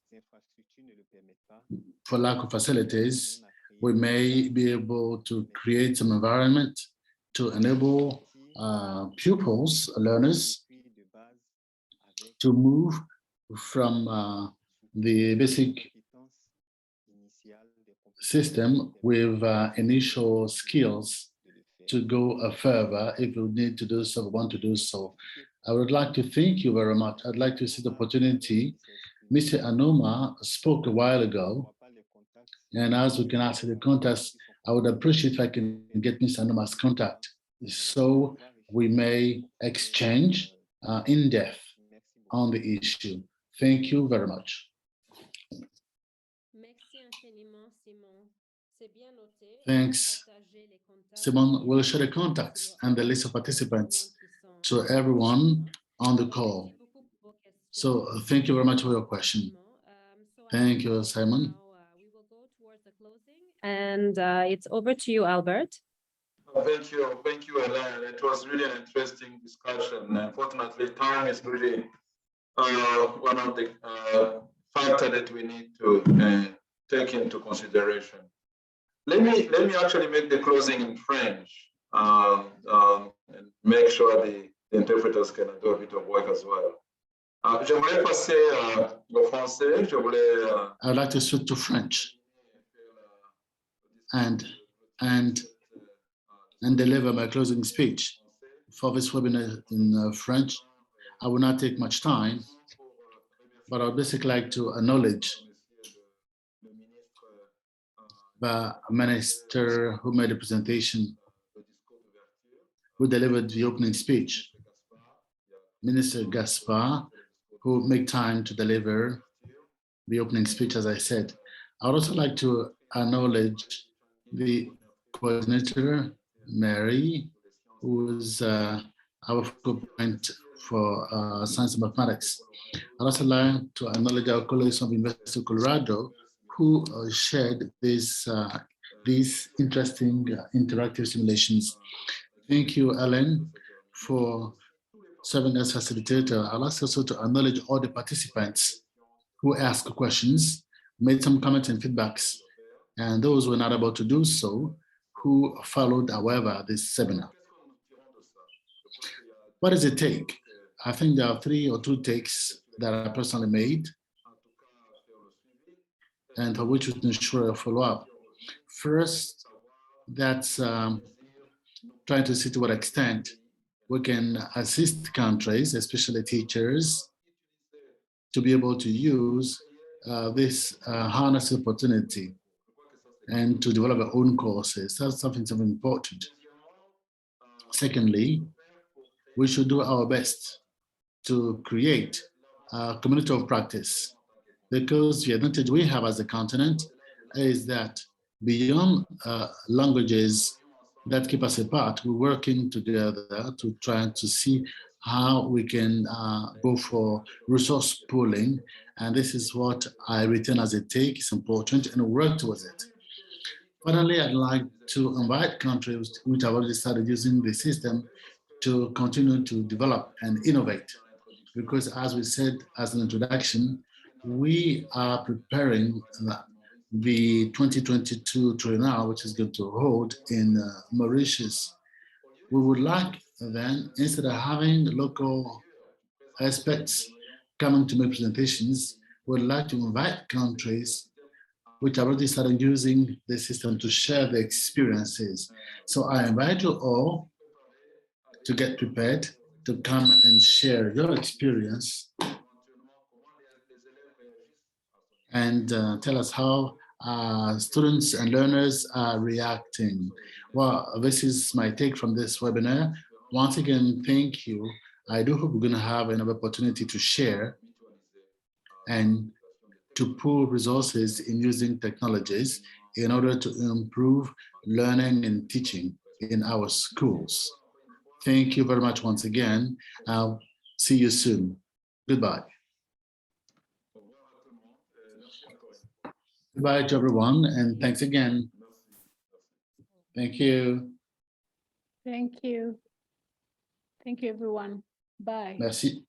for lack of facilities, we may be able to create some environment to enable pupils, learners, to move from the basic system with initial skills to go further if you need to do so, want to do so. I would like to thank you very much. I'd like to see the opportunity. Mr. Anoma spoke a while ago, and as we can ask the contacts, I would appreciate if I can get Mr. Anoma's contact so we may exchange in depth on the issue. Thank you very much. Thanks. Simon will share the contacts and the list of participants to everyone on the call. So thank you very much for your question. Thank you, Simon. And it's over to you, Albert. Thank you, Elaine. It was really an interesting discussion. Unfortunately, time is really one of the factors that we need to take into consideration. Let me actually make the closing in French and make sure the interpreters can do a bit of work as well. J'aimerais passer au français. I'd like to switch to French and deliver my closing speech for this webinar in French. I will not take much time, but I'd basically like to acknowledge the minister who made the presentation, who delivered the opening speech, Minister Gaspar, who made time to deliver the opening speech, as I said. I'd also like to acknowledge the coordinator, Mary, who is our focal point for science and mathematics. I'd also like to acknowledge our colleagues from the University of Colorado who shared these interesting interactive simulations. Thank you, Ellen, for serving as facilitator. I'd like also to acknowledge all the participants who asked questions, made some comments and feedbacks, and those who were not able to do so, who followed, however, this seminar. What does it take? I think there are 3 or 2 takes that I personally made, and for which we can ensure a follow-up. First, that's trying to see to what extent we can assist countries, especially teachers, to be able to use this harness opportunity and to develop their own courses. That's something important. Secondly, we should do our best to create a community of practice, because the advantage we have as a continent is that beyond languages that keep us apart, we're working together to try to see how we can go for resource pooling. And this is what I retain as a take. It's important and work towards it. Finally, I'd like to invite countries which have already started using the system to continue to develop and innovate. Because as we said as an introduction, we are preparing the 2022 triennial, which is going to hold in Mauritius. We would like then, instead of having local experts coming to make presentations, we'd like to invite countries which have already started using the system to share their experiences. So I invite you all to get prepared to come and share your experience and tell us how students and learners are reacting. Well, this is my take from this webinar. Once again, thank you. I do hope we're going to have another opportunity to share and to pool resources in using technologies in order to improve learning and teaching in our schools. Thank you very much once again. I'll see you soon. Goodbye. Goodbye to everyone, and thanks again. Thank you. Thank you. Thank you, everyone. Bye. Merci.